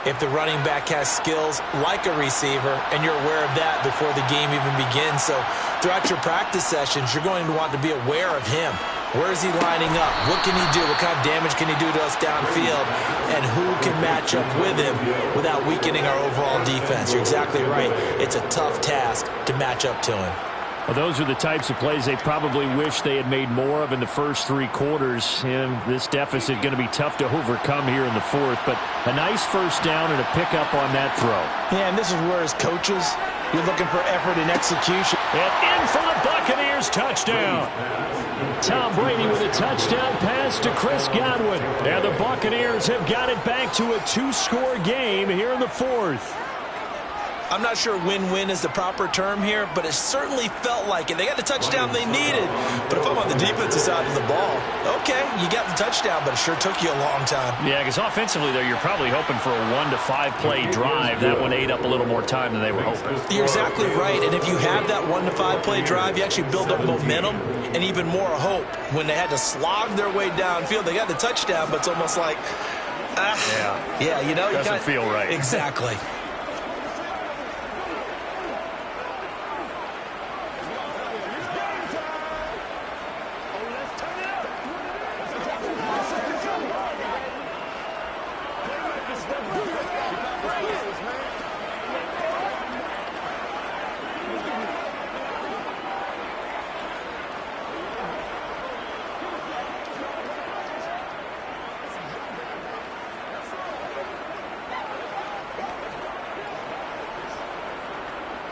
if the running back has skills like a receiver, and you're aware of that before the game even begins. So throughout your practice sessions, you're going to want to be aware of him. Where is he lining up? What can he do? What kind of damage can he do to us downfield? And who can match up with him without weakening our overall defense? You're exactly right. It's a tough task to match up to him. Well, those are the types of plays they probably wish they had made more of in the first 3 quarters. And this deficit going to be tough to overcome here in the 4th. But a nice first down and a pickup on that throw. Yeah, and this is where as coaches, you're looking for effort and execution. And in for the Buccaneers, touchdown. Tom Brady with a touchdown pass to Chris Godwin. And the Buccaneers have got it back to a 2-score game here in the 4th. I'm not sure win-win is the proper term here, but it certainly felt like it. They got the touchdown they needed. But if I'm on the defensive side of the ball, okay, you got the touchdown, but it sure took you a long time. Yeah, because offensively, though, you're probably hoping for a 1 to 5 play drive. That one ate up a little more time than they were hoping. You're exactly right. And if you have that 1 to 5 play drive, you actually build up momentum and even more hope. When they had to slog their way downfield, they got the touchdown, but it's almost like, yeah, you know, doesn't feel right. Exactly.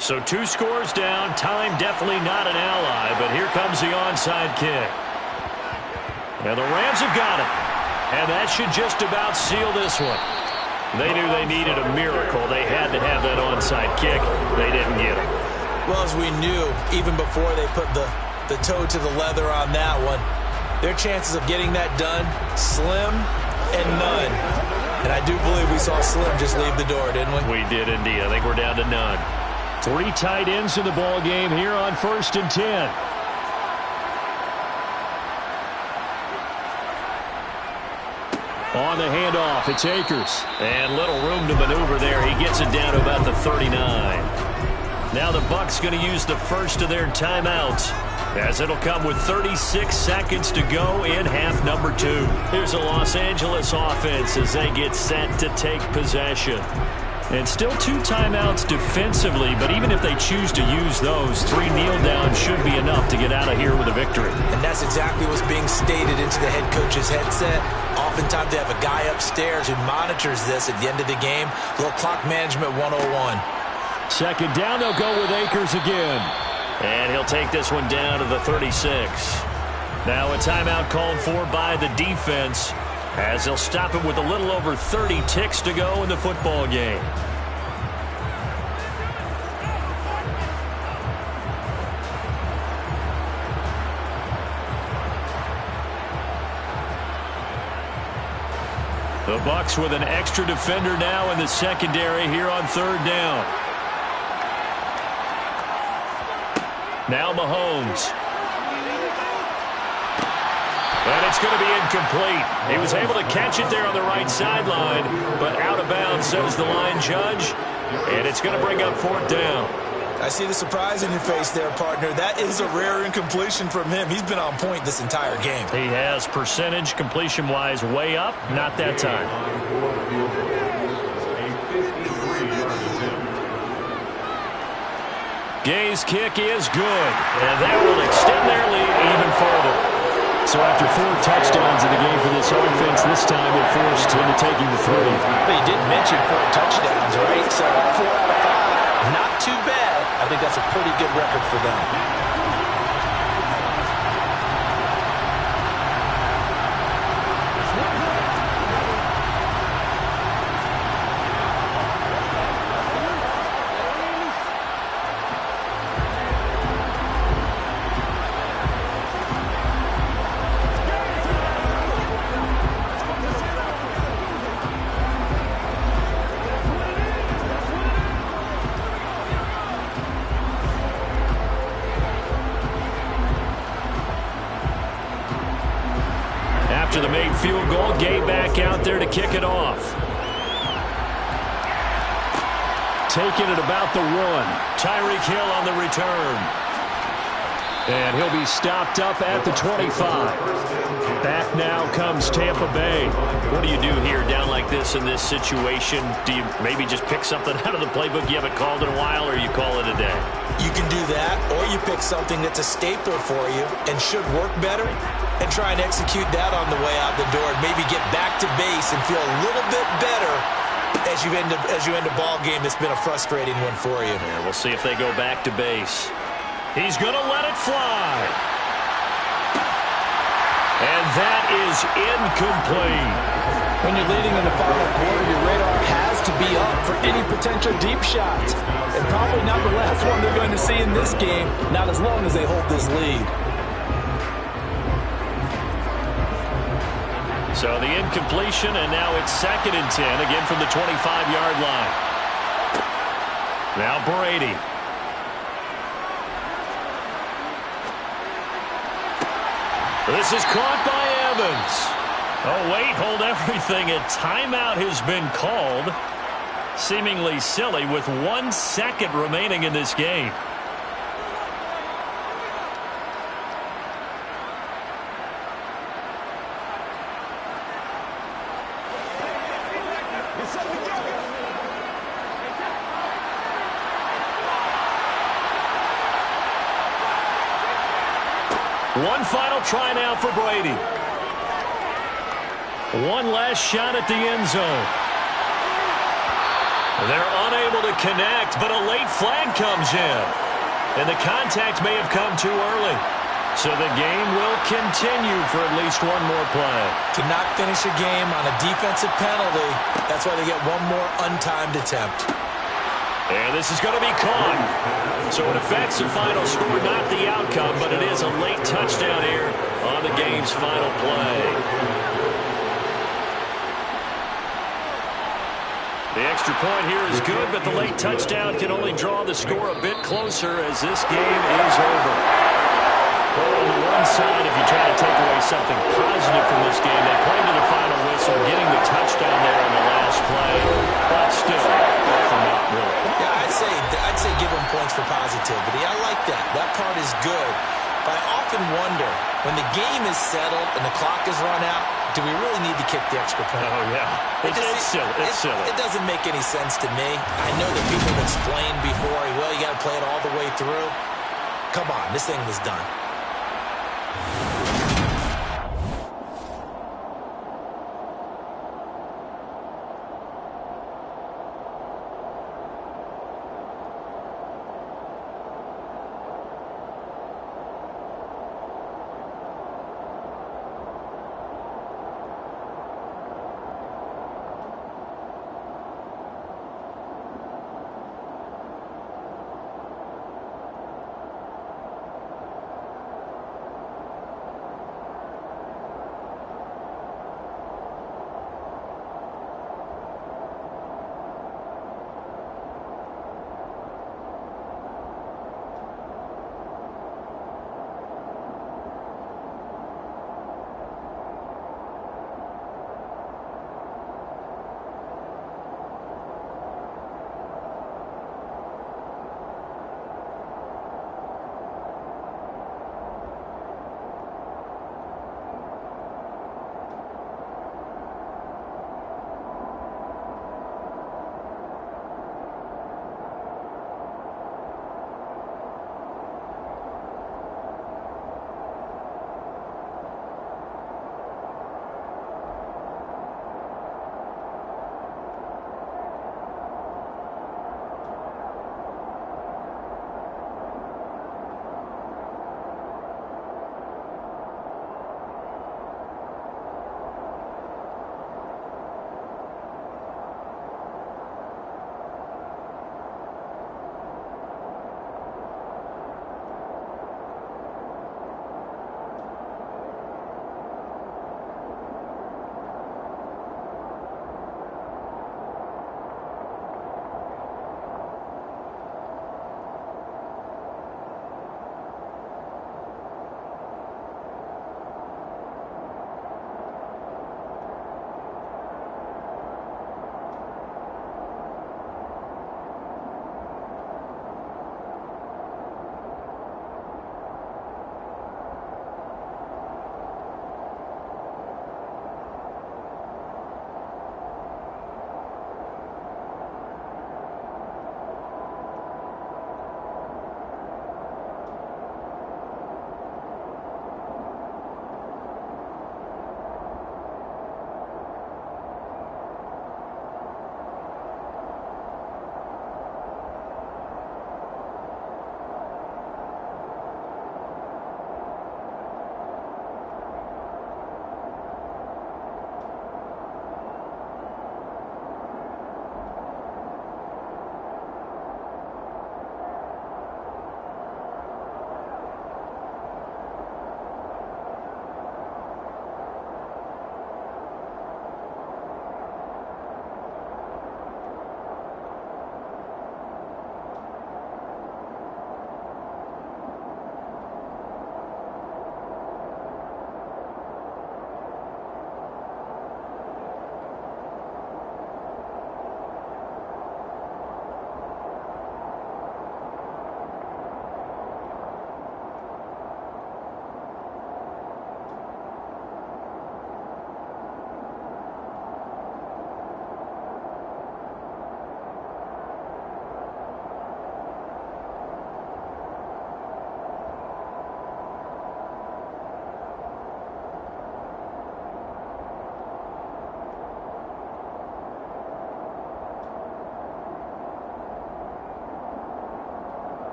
So 2 scores down. Time definitely not an ally, but here comes the onside kick. And the Rams have got it. And that should just about seal this one. They knew they needed a miracle. They had to have that onside kick. They didn't get it. Well, as we knew, even before they put the toe to the leather on that one, their chances of getting that done, slim and none. And I do believe we saw Slim just leave the door, didn't we? We did indeed. I think we're down to none. 3 tight ends in the ball game here on 1st and 10. On the handoff, it's Akers. And little room to maneuver there. He gets it down to about the 39. Now the Bucs going to use the first of their timeouts, as it'll come with 36 seconds to go in half number 2. Here's a Los Angeles offense as they get set to take possession. And still 2 timeouts defensively, but even if they choose to use those, 3 kneel downs should be enough to get out of here with a victory. And that's exactly what's being stated into the head coach's headset. Oftentimes they have a guy upstairs who monitors this at the end of the game. A little clock management 101. Second down, they'll go with Akers again. And he'll take this one down to the 36. Now a timeout called for by the defense. as they'll stop it with a little over 30 ticks to go in the football game. The Bucs with an extra defender now in the secondary here on third down. Now Mahomes. And it's going to be incomplete. He was able to catch it there on the right sideline, but out of bounds, says the line judge. And it's going to bring up fourth down. I see the surprise in your face there, partner. That is a rare incompletion from him. He's been on point this entire game. He has percentage completion-wise way up. Not that time. Gay's kick is good, and that will extend their lead even further. So after 4 touchdowns in the game for this offense, this time they're forced into taking the 3. But you did mention 4 touchdowns, right? So 4 out of 5, not too bad. I think that's a pretty good record for them. After the made field goal, Gay back out there to kick it off. Taking it about the 1. Tyreek Hill on the return. And he'll be stopped up at the 25. Back now comes Tampa Bay. What do you do here down like this in this situation? Do you maybe just pick something out of the playbook you haven't called in a while, or you call it a day? You can do that, or you pick something that's a staple for you and should work better and try and execute that on the way out the door and maybe get back to base and feel a little bit better as you end a ball game that's been a frustrating one for you. Yeah, we'll see if they go back to base. He's going to let it fly. And that is incomplete. When you're leading in the final quarter, your radar has to be up for any potential deep shots. And probably not the last one they're going to see in this game, not as long as they hold this lead. So the incompletion, and now it's 2nd and 10, again from the 25-yard line. Now Brady. This is caught by Evans. Oh, wait, hold everything. A timeout has been called. Seemingly silly with 1 second remaining in this game. One final try now for Brady. One last shot at the end zone. They're unable to connect, but a late flag comes in. And the contact may have come too early. So the game will continue for at least one more play. To not finish a game on a defensive penalty, that's why they get one more untimed attempt. And this is going to be caught. So it affects the final score, not the outcome, but it is a late touchdown here on the game's final play. The extra point here is good, but the late touchdown can only draw the score a bit closer as this game is over. Well, on the one side, if you try to take away something positive from this game, they played to the final whistle, getting the touchdown there on the last play, but still, not really. Yeah, I'd say give them points for positivity. I like that. That part is good. But I often wonder, when the game is settled and the clock is run out, do we really need to kick the extra point? Oh, yeah. It's silly. It's silly. It doesn't make any sense to me. I know that people have explained before, well, you got to play it all the way through. Come on, this thing was done.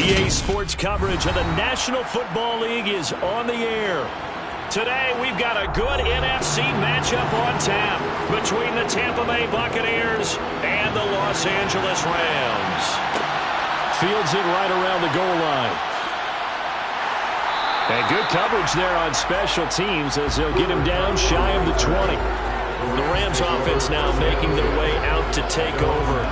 EA Sports coverage of the National Football League is on the air. Today, we've got a good NFC matchup on tap between the Tampa Bay Buccaneers and the Los Angeles Rams. Fields it right around the goal line. And good coverage there on special teams as they'll get him down shy of the 20. The Rams offense now making their way out to take over.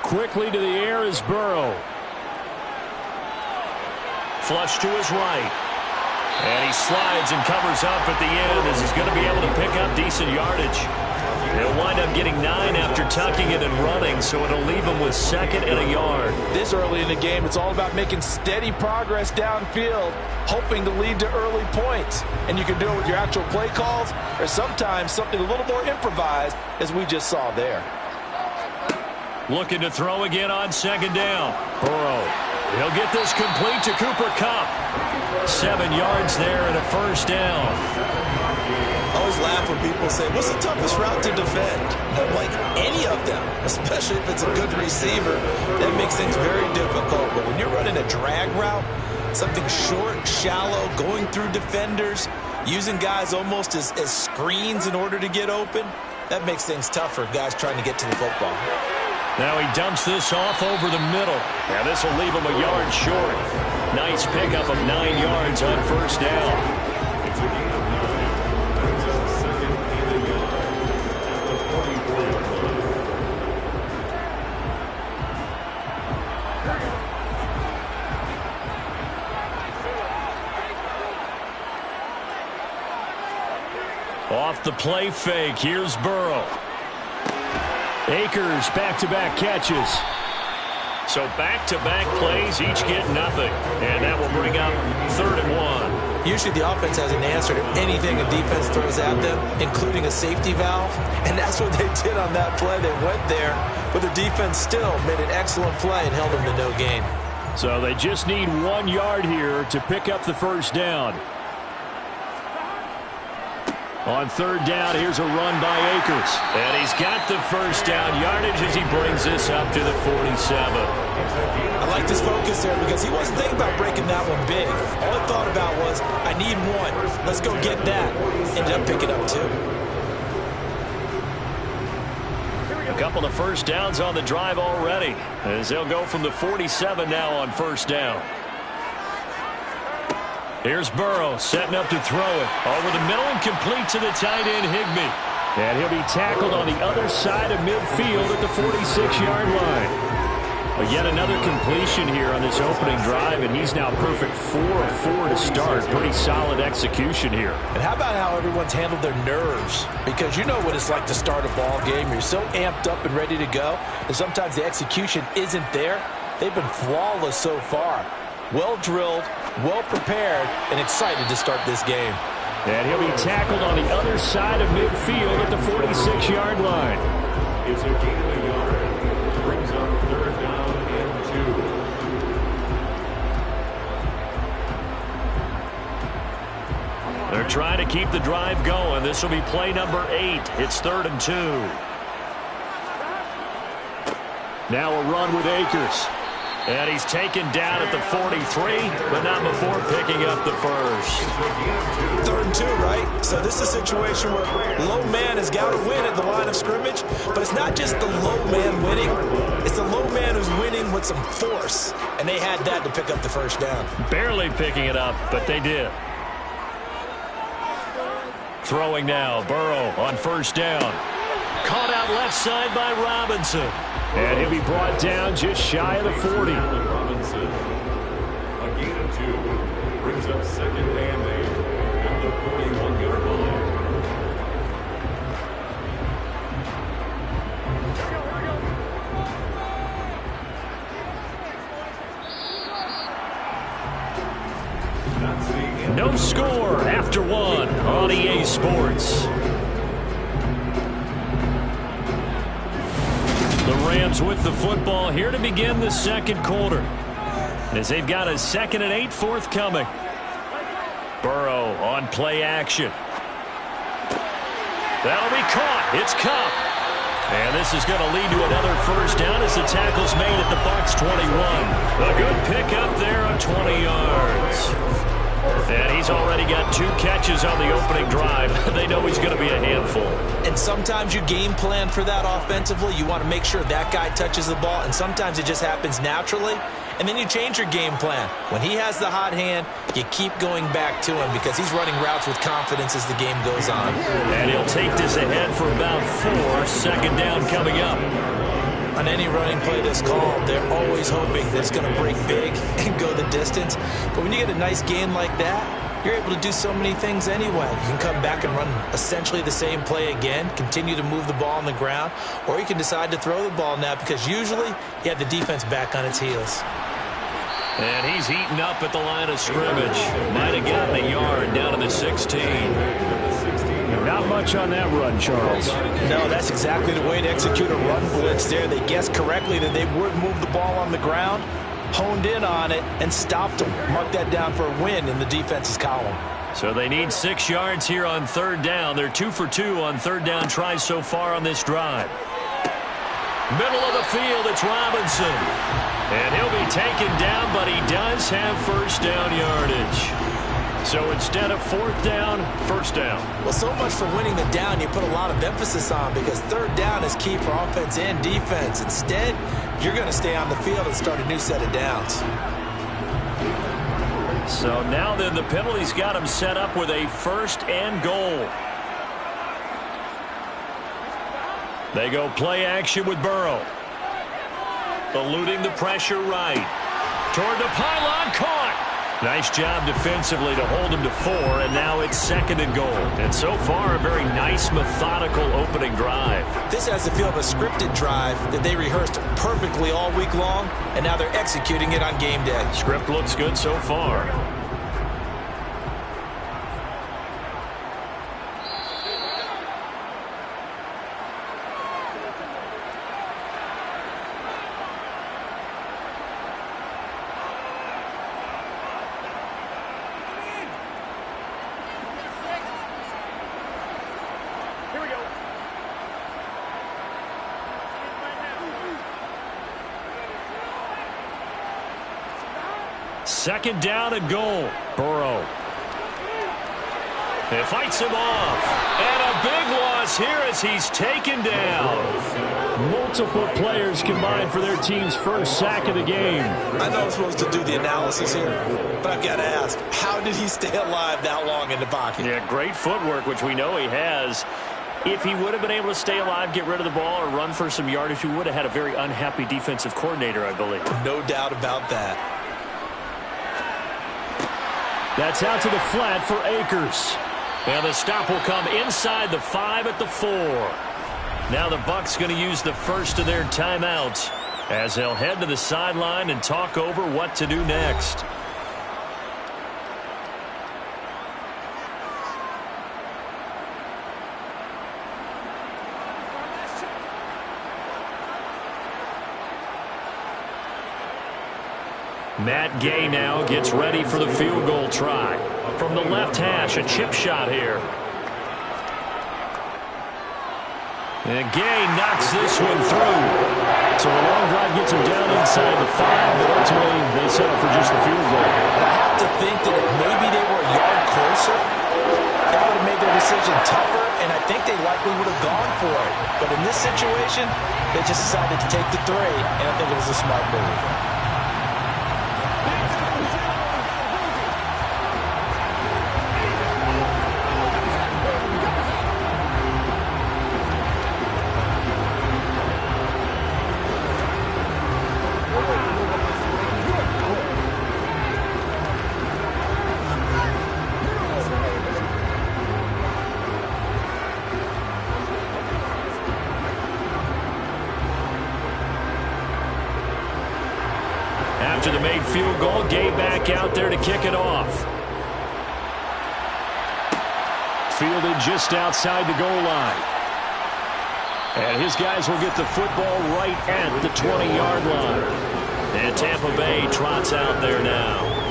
Quickly to the air is Burrow. Flush to his right. And he slides and covers up at the end as he's going to be able to pick up decent yardage. He'll wind up getting 9 after tucking it and running, so it'll leave him with 2nd and a yard. This early in the game, it's all about making steady progress downfield, hoping to lead to early points. And you can do it with your actual play calls or sometimes something a little more improvised, as we just saw there. Looking to throw again on 2nd down. Burrow. He'll get this complete to Cooper Kupp. 7 yards there and a 1st down. I always laugh when people say, what's the toughest route to defend? And I'm like, any of them, especially if it's a good receiver. That makes things very difficult. But when you're running a drag route, something short, shallow, going through defenders, using guys almost as screens in order to get open, that makes things tough for guys trying to get to the football. Now he dumps this off over the middle. Now this will leave him a yard short. Nice pickup of 9 yards on 1st down. Off the play fake, here's Burrow. Akers back-to-back catches. So back-to-back plays, each get nothing. And that will bring up 3rd and 1. Usually the offense has an answer to anything a defense throws at them, including a safety valve. And that's what they did on that play. They went there, but the defense still made an excellent play and held them to no gain. So they just need 1 yard here to pick up the 1st down. On 3rd down, here's a run by Akers. And he's got the 1st down yardage as he brings this up to the 47. I like this focus there because he wasn't thinking about breaking that one big. All he thought about was, I need 1. Let's go get that. Ended up picking up 2. A couple of 1st downs on the drive already as they'll go from the 47 now on 1st down. Here's Burrow setting up to throw it. Over the middle and complete to the tight end, Higbee. And he'll be tackled on the other side of midfield at the 46-yard line. But yet another completion here on this opening drive, and he's now perfect 4 of 4 to start. Pretty solid execution here. And how about how everyone's handled their nerves? Because you know what it's like to start a ball game. You're so amped up and ready to go, and sometimes the execution isn't there. They've been flawless so far. Well drilled, well prepared, and excited to start this game. And he'll be tackled on the other side of midfield at the 46-yard line. It's a gain of a yard. Brings up 3rd down and 2. They're trying to keep the drive going. This will be play number 8. It's 3rd and 2. Now a run with Akers. And he's taken down at the 43, but not before picking up the 1st. 3rd and 2, right? So this is a situation where low man has got to win at the line of scrimmage, but it's not just the low man winning. It's the low man who's winning with some force, and they had that to pick up the 1st down. Barely picking it up, but they did. Throwing now, Burrow on 1st down. Caught out left side by Robinson. And he'll be brought down just shy of the 40. Robinson, a gain of 2, brings up 2nd and 8 at the 41-yard line. No score after 1 on EA Sports. The Rams with the football here to begin the second quarter, as they've got a 2nd and 8 forthcoming. Burrow on play action. That'll be caught. It's Kupp. And this is going to lead to another first down as the tackle's made at the Bucs 21. A good pickup there on 20 yards. And he's already got 2 catches on the opening drive. They know he's going to be a handful. And sometimes you game plan for that offensively. You want to make sure that guy touches the ball, and sometimes it just happens naturally. And then you change your game plan. When he has the hot hand, you keep going back to him because he's running routes with confidence as the game goes on. And he'll take this ahead for about 4. 2nd down coming up. On any running play this called, they're always hoping that it's going to break big and go the distance. But when you get a nice gain like that, you're able to do so many things anyway. You can come back and run essentially the same play again, continue to move the ball on the ground, or you can decide to throw the ball now because usually you have the defense back on its heels. And he's eaten up at the line of scrimmage. Might have gotten a yard down to the 16. Not much on that run, Charles. No, that's exactly the way to execute a run blitz there. They guessed correctly that they would move the ball on the ground, honed in on it, and stopped them. Mark that down for a win in the defense's column. So they need 6 yards here on 3rd down. They're 2 for 2 on 3rd down tries so far on this drive. Middle of the field, it's Robinson. And he'll be taken down, but he does have first down yardage. So instead of 4th down, 1st down. Well, so much for winning the down you put a lot of emphasis on because 3rd down is key for offense and defense. Instead, you're going to stay on the field and start a new set of downs. So now then the penalty's got him set up with a 1st and goal. They go play action with Burrow. Eluding the pressure right. Toward the pylon, caught. Nice job defensively to hold him to 4, and now it's 2nd and goal. And so far, a very nice, methodical opening drive. This has the feel of a scripted drive that they rehearsed perfectly all week long, and now they're executing it on game day. Script looks good so far. Second down and goal. Burrow. It fights him off. And a big loss here as he's taken down. Multiple players combined for their team's first sack of the game. I know I'm supposed to do the analysis here, but I've got to ask, how did he stay alive that long in the pocket? Yeah, great footwork, which we know he has. If he would have been able to stay alive, get rid of the ball, or run for some yardage, he would have had a very unhappy defensive coordinator, I believe. No doubt about that. That's out to the flat for Akers. And the stop will come inside the 5 at the 4. Now the Bucs going to use the first of their timeouts as they'll head to the sideline and talk over what to do next. Matt Gay now gets ready for the field goal try. From the left hash, a chip shot here. And Gay knocks this one through. So a long drive gets him down inside the 5, but ultimately they settle for just the field goal. I have to think that if maybe they were a yard closer, they would have made their decision tougher, and I think they likely would have gone for it. But in this situation, they just decided to take the 3, and I think it was a smart move. After the made field goal, Gay back out there to kick it off. Fielded just outside the goal line. And his guys will get the football right at the 20-yard line. And Tampa Bay trots out there now.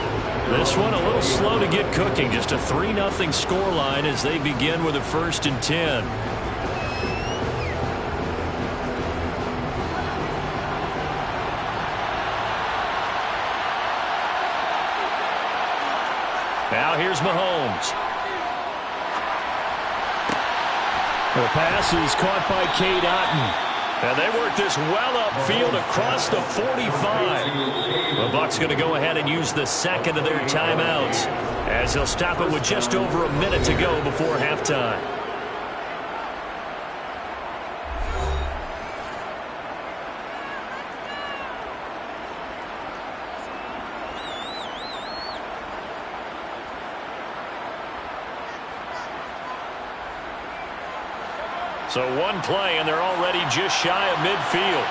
This one a little slow to get cooking. Just a 3-0 scoreline as they begin with a 1st and 10. Now here's Mahomes. The pass is caught by Cade Otton. And they work this well upfield across the 45. The Bucs going to go ahead and use the second of their timeouts as they'll stop it with just over a minute to go before halftime. So one play, and they're already just shy of midfield.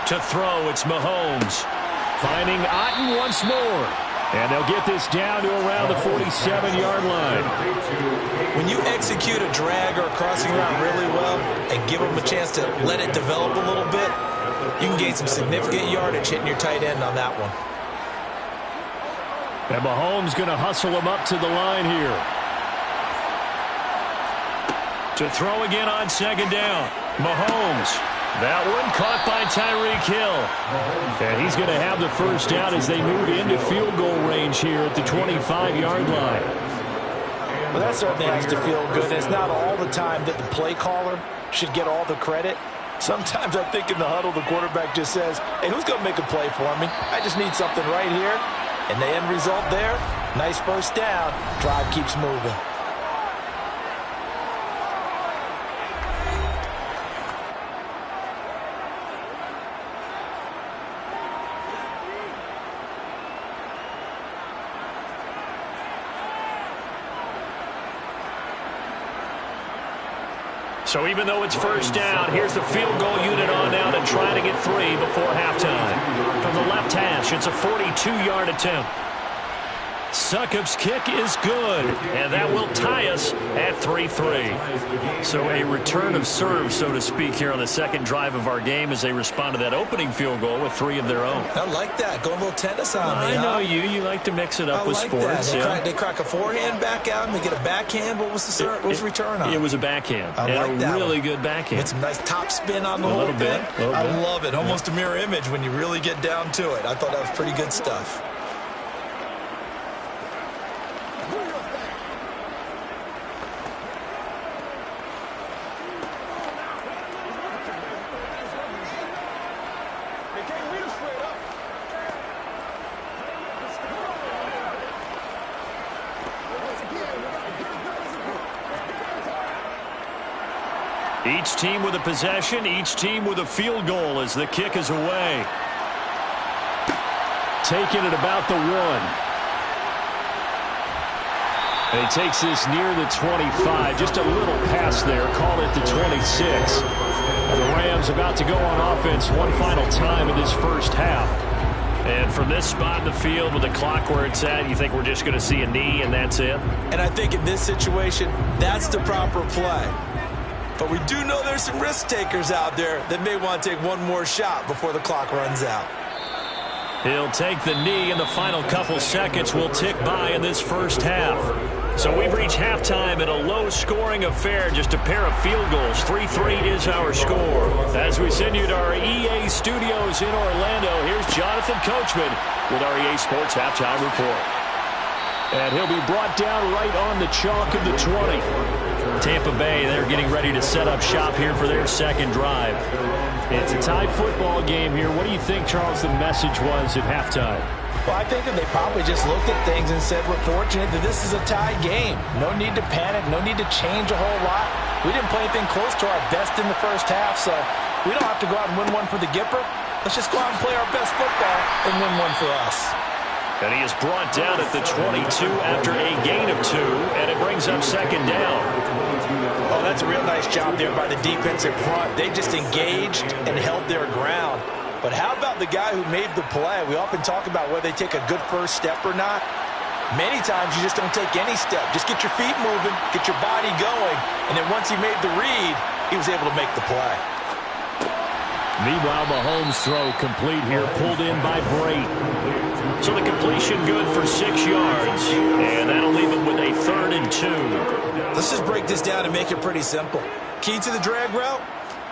To throw, it's Mahomes. Finding Otton once more. And they'll get this down to around the 47-yard line. When you execute a drag or a crossing route really well and give them a chance to let it develop a little bit, you can gain some significant yardage hitting your tight end on that one. And Mahomes going to hustle him up to the line here. To throw again on 2nd down. Mahomes. That one caught by Tyreek Hill. And he's going to have the first down as they move into field goal range here at the 25-yard line. Well, that certainly has to feel good. It's not all the time that the play caller should get all the credit. Sometimes I think in the huddle, the quarterback just says, hey, who's going to make a play for me? I just need something right here. And the end result there, nice first down. Drive keeps moving. So even though it's first down, here's the field goal unit on now to try to get 3 before halftime. From the left hash, it's a 42-yard attempt. Succop's kick is good, and that will tie us at 3-3. So a return of serve, so to speak, here on the second drive of our game as they respond to that opening field goal with 3 of their own. I like that. Go a little tennis on me. I know you like to mix it up with sports. They crack a forehand back out and they get a backhand. What was the serve? What was the return on? It was a backhand. I like that really one. Good backhand. With some nice top spin on the whole thing. I love it. Almost a mirror image when you really get down to it. I thought that was pretty good stuff. Each team with a possession, each team with a field goal as the kick is away. Taking it about the 1. And he takes this near the 25. Just a little pass there. Call it the 26. And the Rams about to go on offense one final time in this first half. And from this spot in the field with the clock where it's at, you think we're just going to see a knee and that's it? And I think in this situation, that's the proper play. But we do know there's some risk takers out there that may want to take one more shot before the clock runs out. He'll take the knee, and the final couple seconds will tick by in this first half. So we've reached halftime in a low-scoring affair, just a pair of field goals. 3-3 is our score. As we send you to our EA studios in Orlando, here's Jonathan Coachman with our EA Sports Halftime Report. And he'll be brought down right on the chalk of the 20. Tampa Bay, they're getting ready to set up shop here for their second drive. It's a tie football game here. What do you think, Charles, the message was at halftime? Well, I think that they probably just looked at things and said, we're fortunate that this is a tie game. No need to panic, no need to change a whole lot. We didn't play anything close to our best in the first half, so we don't have to go out and win one for the Gipper. Let's just go out and play our best football and win one for us. And he is brought down at the 22 after a gain of 2, and it brings up second down. Oh, that's a real nice job there by the defensive front. They just engaged and held their ground. But how about the guy who made the play? We often talk about whether they take a good first step or not. Many times you just don't take any step. Just get your feet moving, get your body going, and then once he made the read, he was able to make the play. Meanwhile, Mahomes' throw complete here, pulled in by Brate. So the completion good for 6 yards, and that'll leave him with a 3rd and 2. Let's just break this down and make it pretty simple. Key to the drag route,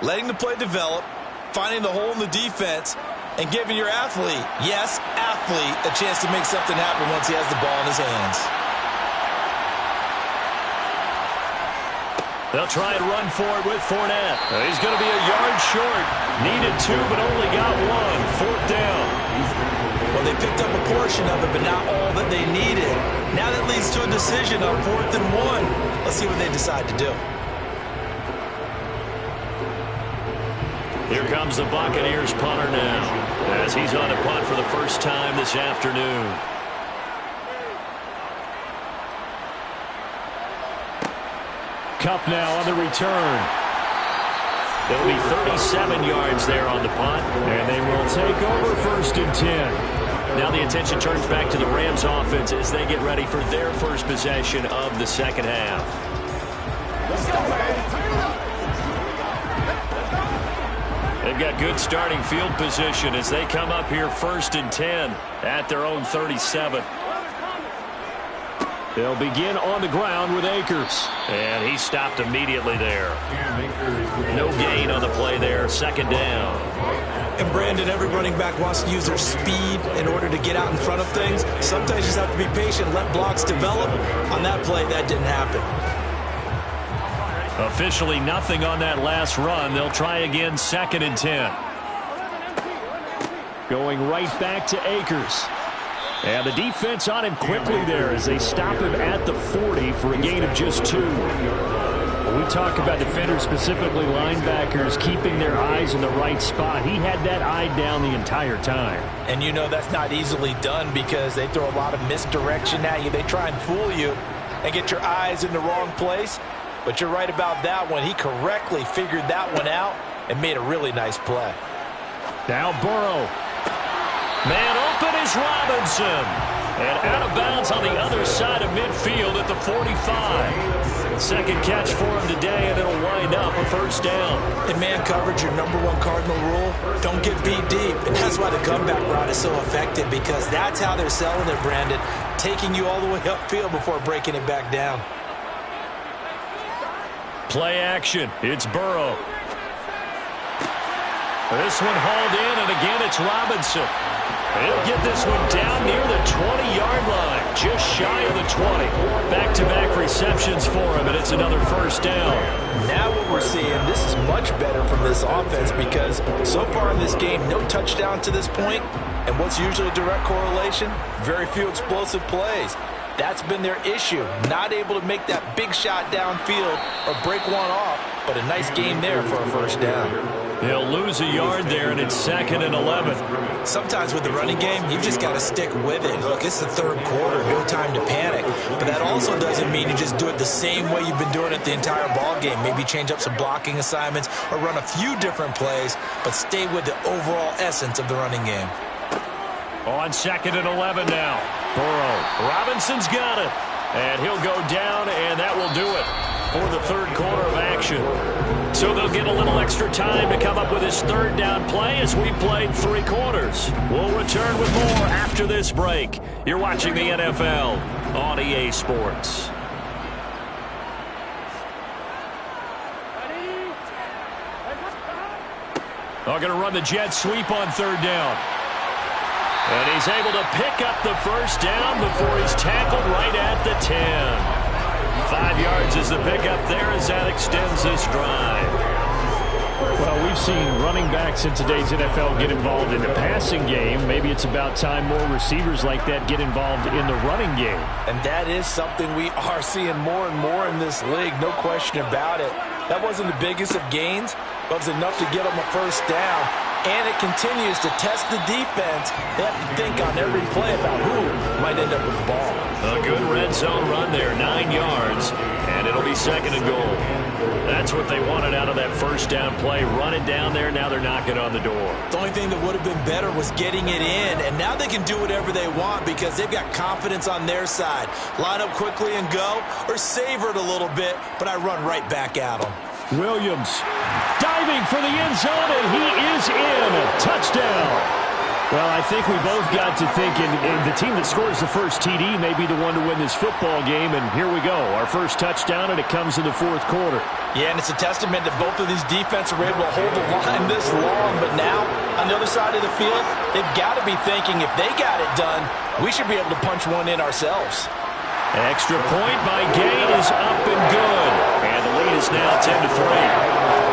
letting the play develop, finding the hole in the defense, and giving your athlete, yes, athlete, a chance to make something happen once he has the ball in his hands. They'll try and run for it with Fournette. He's going to be a yard short. Needed 2, but only got 1. 4th down. Well, they picked up a portion of it, but not all that they needed. Now that leads to a decision on 4th and 1. Let's see what they decide to do. Here comes the Buccaneers punter now, as he's on a punt for the first time this afternoon. Kupp now on the return. It'll be 37 yards there on the punt, and they will take over 1st and 10. Now the attention turns back to the Rams offense as they get ready for their first possession of the second half. They've got good starting field position as they come up here 1st and 10 at their own 37. They'll begin on the ground with Akers. And he stopped immediately there. No gain on the play there. 2nd down. And Brandon, every running back wants to use their speed in order to get out in front of things. Sometimes you just have to be patient, let blocks develop. On that play, that didn't happen. Officially nothing on that last run. They'll try again 2nd and 10. Going right back to Akers. And the defense on him quickly there as they stop him at the 40 for a gain of just 2. When we talk about defenders, specifically linebackers, keeping their eyes in the right spot, he had that eye down the entire time. And you know that's not easily done because they throw a lot of misdirection at you. They try and fool you and get your eyes in the wrong place. But you're right about that one. He correctly figured that one out and made a really nice play. Now Burrow. Man open is Robinson. And out of bounds on the other side of midfield at the 45. Second catch for him today, and it'll wind up a 1st down. In man coverage, your #1 cardinal rule, don't get beat deep. And that's why the comeback route is so effective, because that's how they're selling it, Brandon. Taking you all the way upfield before breaking it back down. Play action. It's Burrow. This one hauled in, and again it's Robinson. He'll get this one down near the 20-yard line, just shy of the 20. Back-to-back receptions for him, and it's another 1st down. Now what we're seeing, this is much better from this offense because so far in this game, no touchdown to this point, and what's usually a direct correlation? Very few explosive plays. That's been their issue, not able to make that big shot downfield or break one off, but a nice game there for a 1st down. He'll lose a yard there, and it's 2nd and 11. Sometimes with the running game, you've just got to stick with it. Look, it's the 3rd quarter, no time to panic. But that also doesn't mean you just do it the same way you've been doing it the entire ball game. Maybe change up some blocking assignments or run a few different plays, but stay with the overall essence of the running game. On 2nd and 11 now. Burrow. Robinson's got it. And he'll go down, and that will do it for the 3rd quarter of action. So they'll get a little extra time to come up with his 3rd down play as we played 3 quarters. We'll return with more after this break. You're watching the NFL on EA Sports. They're going to run the jet sweep on 3rd down. And he's able to pick up the 1st down before he's tackled right at the 10. 5 yards is the pickup there as that extends this drive. Well, we've seen running backs in today's NFL get involved in the passing game. Maybe it's about time more receivers like that get involved in the running game. And that is something we are seeing more and more in this league, no question about it. That wasn't the biggest of gains, but it was enough to get them a 1st down. And it continues to test the defense. They have to think on every play about who might end up with the ball. A good red zone run there, 9 yards, and it'll be 2nd and goal. That That's what they wanted out of that first down play. Run it down there. Now they're knocking on the door. The only thing that would have been better was getting it in, and now they can do whatever they want because they've got confidence on their side. Line up quickly and go, or savor it a little bit, but I run right back at them. Williams diving for the end zone, and he is in. Touchdown. Well, I think we both got to thinking the team that scores the first TD may be the one to win this football game, and here we go. Our first touchdown, and it comes in the fourth quarter. Yeah, and it's a testament that both of these defenses were able to hold the line this long, but now on the other side of the field, they've got to be thinking if they got it done, we should be able to punch one in ourselves. An extra point by Gain is up and good, and the lead is now 10-3.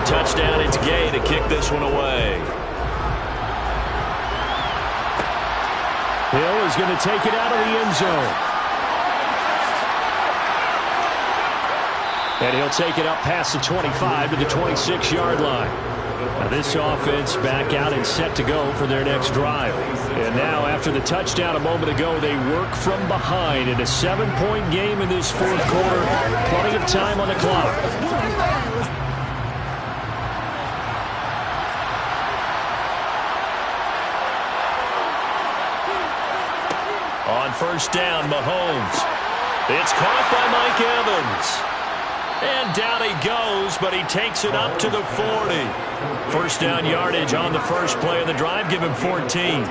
Touchdown, it's Gay to kick this one away. Hill is going to take it out of the end zone. And he'll take it up past the 25 to the 26-yard line. Now this offense back out and set to go for their next drive. And now after the touchdown a moment ago, they work from behind in a 7-point game in this fourth quarter. Plenty of time on the clock. On first down, Mahomes. It's caught by Mike Evans. And down he goes, but he takes it up to the 40. First down yardage on the first play of the drive. Give him 14.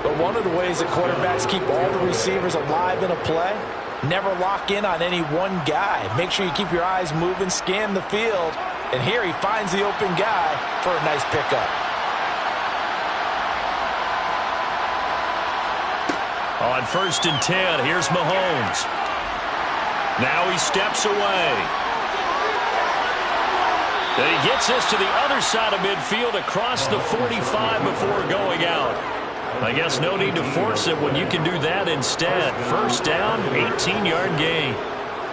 But one of the ways that quarterbacks keep all the receivers alive in a play, never lock in on any one guy. Make sure you keep your eyes moving, scan the field. And here he finds the open guy for a nice pickup. On first and 10, here's Mahomes. Now he steps away. And he gets this to the other side of midfield across the 45 before going out. I guess no need to force it when you can do that instead. First down, 18-yard gain.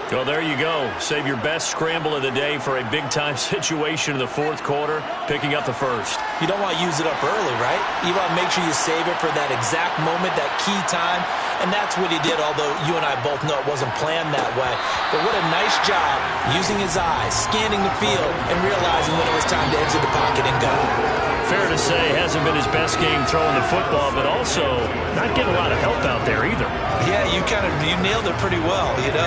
Well, there you go. Save your best scramble of the day for a big-time situation in the fourth quarter, picking up the first. You don't want to use it up early, right? You want to make sure you save it for that exact moment, that key time, and that's what he did, although you and I both know it wasn't planned that way. But what a nice job using his eyes, scanning the field, and realizing when it was time to exit the pocket and go. Fair to say, hasn't been his best game throwing the football, but also not getting a lot of help out there either. Yeah, you nailed it pretty well, you know.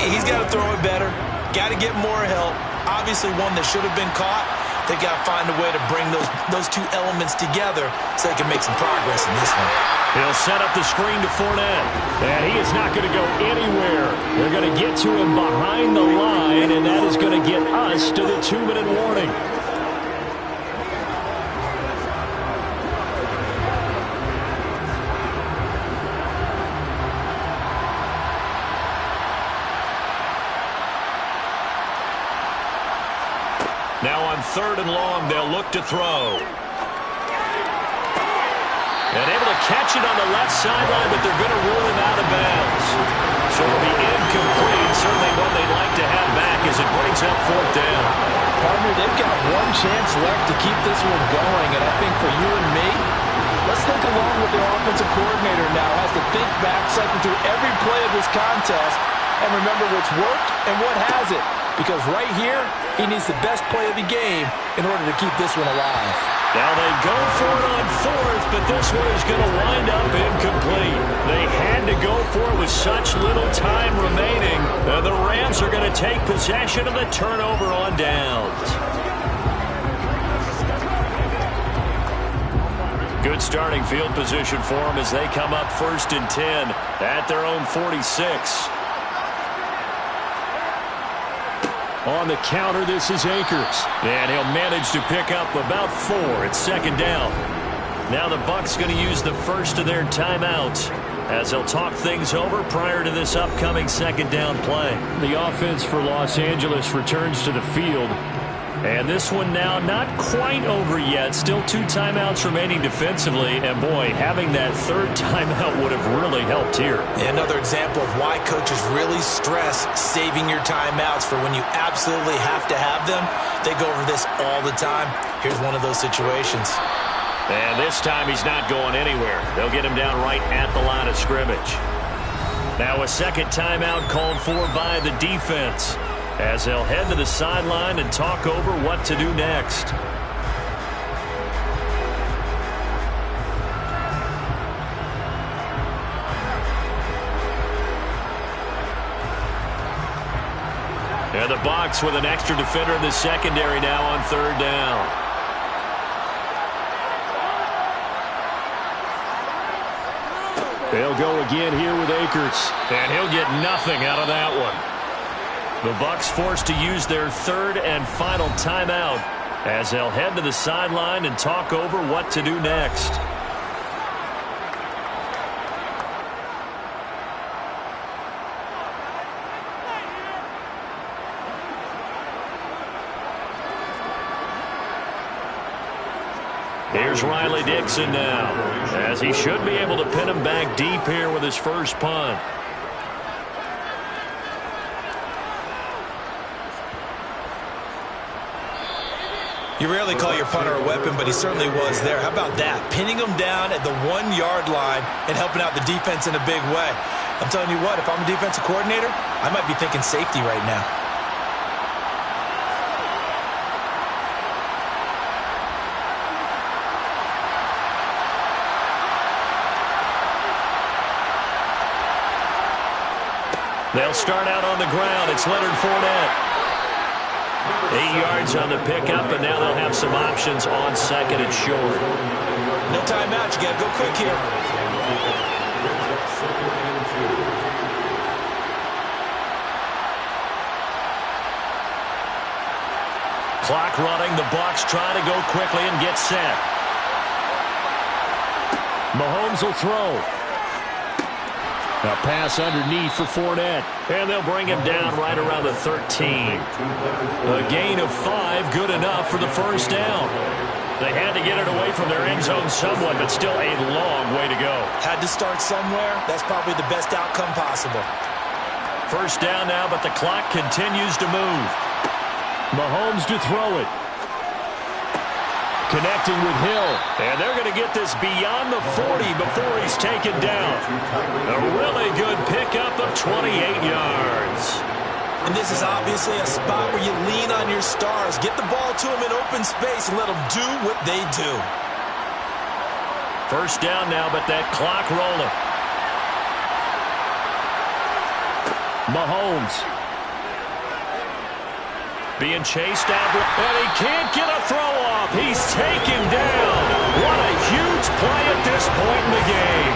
He's got to throw it better, got to get more help. Obviously one that should have been caught. They got to find a way to bring those two elements together so they can make some progress in this one. He'll set up the screen to Fournette, and he is not going to go anywhere. They're going to get to him behind the line, and that is going to get us to the 2-minute warning. Now on third and long, they'll look to throw. And able to catch it on the left sideline, but they're going to rule him out of bounds. So it'll be incomplete. Certainly one they'd like to have back as it brings up fourth down. Partner, they've got one chance left to keep this one going, and I think for you and me, let's think along with their offensive coordinator now. Has to think back, cycle through every play of this contest, and remember what's worked and what hasn't. Because right here, he needs the best play of the game in order to keep this one alive. Now they go for it on fourth, but this one is going to wind up incomplete. They had to go for it with such little time remaining. And the Rams are going to take possession of the turnover on downs. Good starting field position for them as they come up first and 10 at their own 46. On the counter, this is Akers. And he'll manage to pick up about 4 at second down. Now the Bucs going to use the first of their timeouts as they'll talk things over prior to this upcoming second down play. The offense for Los Angeles returns to the field. And this one now not quite over yet. Still 2 timeouts remaining defensively. And, boy, having that third timeout would have really helped here. Another example of why coaches really stress saving your timeouts for when you absolutely have to have them. They go over this all the time. Here's one of those situations. And this time he's not going anywhere. They'll get him down right at the line of scrimmage. Now a second timeout called for by the defense, as they'll head to the sideline and talk over what to do next. And the Bucs with an extra defender in the secondary now on third down. They'll go again here with Akers, and he'll get nothing out of that one. The Bucs forced to use their third and final timeout as they'll head to the sideline and talk over what to do next. Here's Riley Dixon now, as he should be able to pin him back deep here with his first punt. You rarely call your punter a weapon, but he certainly was there. How about that? Pinning him down at the 1-yard line and helping out the defense in a big way. I'm telling you what, if I'm a defensive coordinator, I might be thinking safety right now. They'll start out on the ground. It's Leonard Fournette. 8 yards on the pickup, and now they'll have some options on second and short. No timeout. You got to go quick here. Clock running. The Bucs try to go quickly and get set. Mahomes will throw. A pass underneath for Fournette. And they'll bring him down right around the 13. A gain of 5, good enough for the first down. They had to get it away from their end zone somewhat, but still a long way to go. Had to start somewhere. That's probably the best outcome possible. First down now, but the clock continues to move. Mahomes to throw it. Connecting with Hill. And they're going to get this beyond the 40 before he's taken down. A really good pickup of 28 yards. And this is obviously a spot where you lean on your stars. Get the ball to them in open space and let them do what they do. First down now, but that clock rolling. Mahomes. Being chased out, and he can't get a throw off. He's taken down. What a huge play at this point in the game.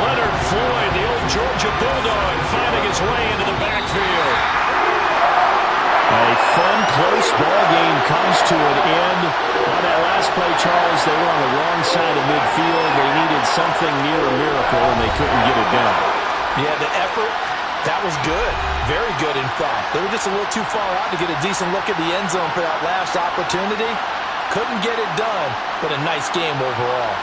Leonard Floyd, the old Georgia Bulldog, finding his way into the backfield. A fun, close ball game comes to an end. On that last play, Charles, they were on the wrong side of midfield. They needed something near a miracle, and they couldn't get it done. Yeah, the effort, that was good. Very good, in fact. They were just a little too far out to get a decent look at the end zone for that last opportunity. Couldn't get it done, but a nice game overall.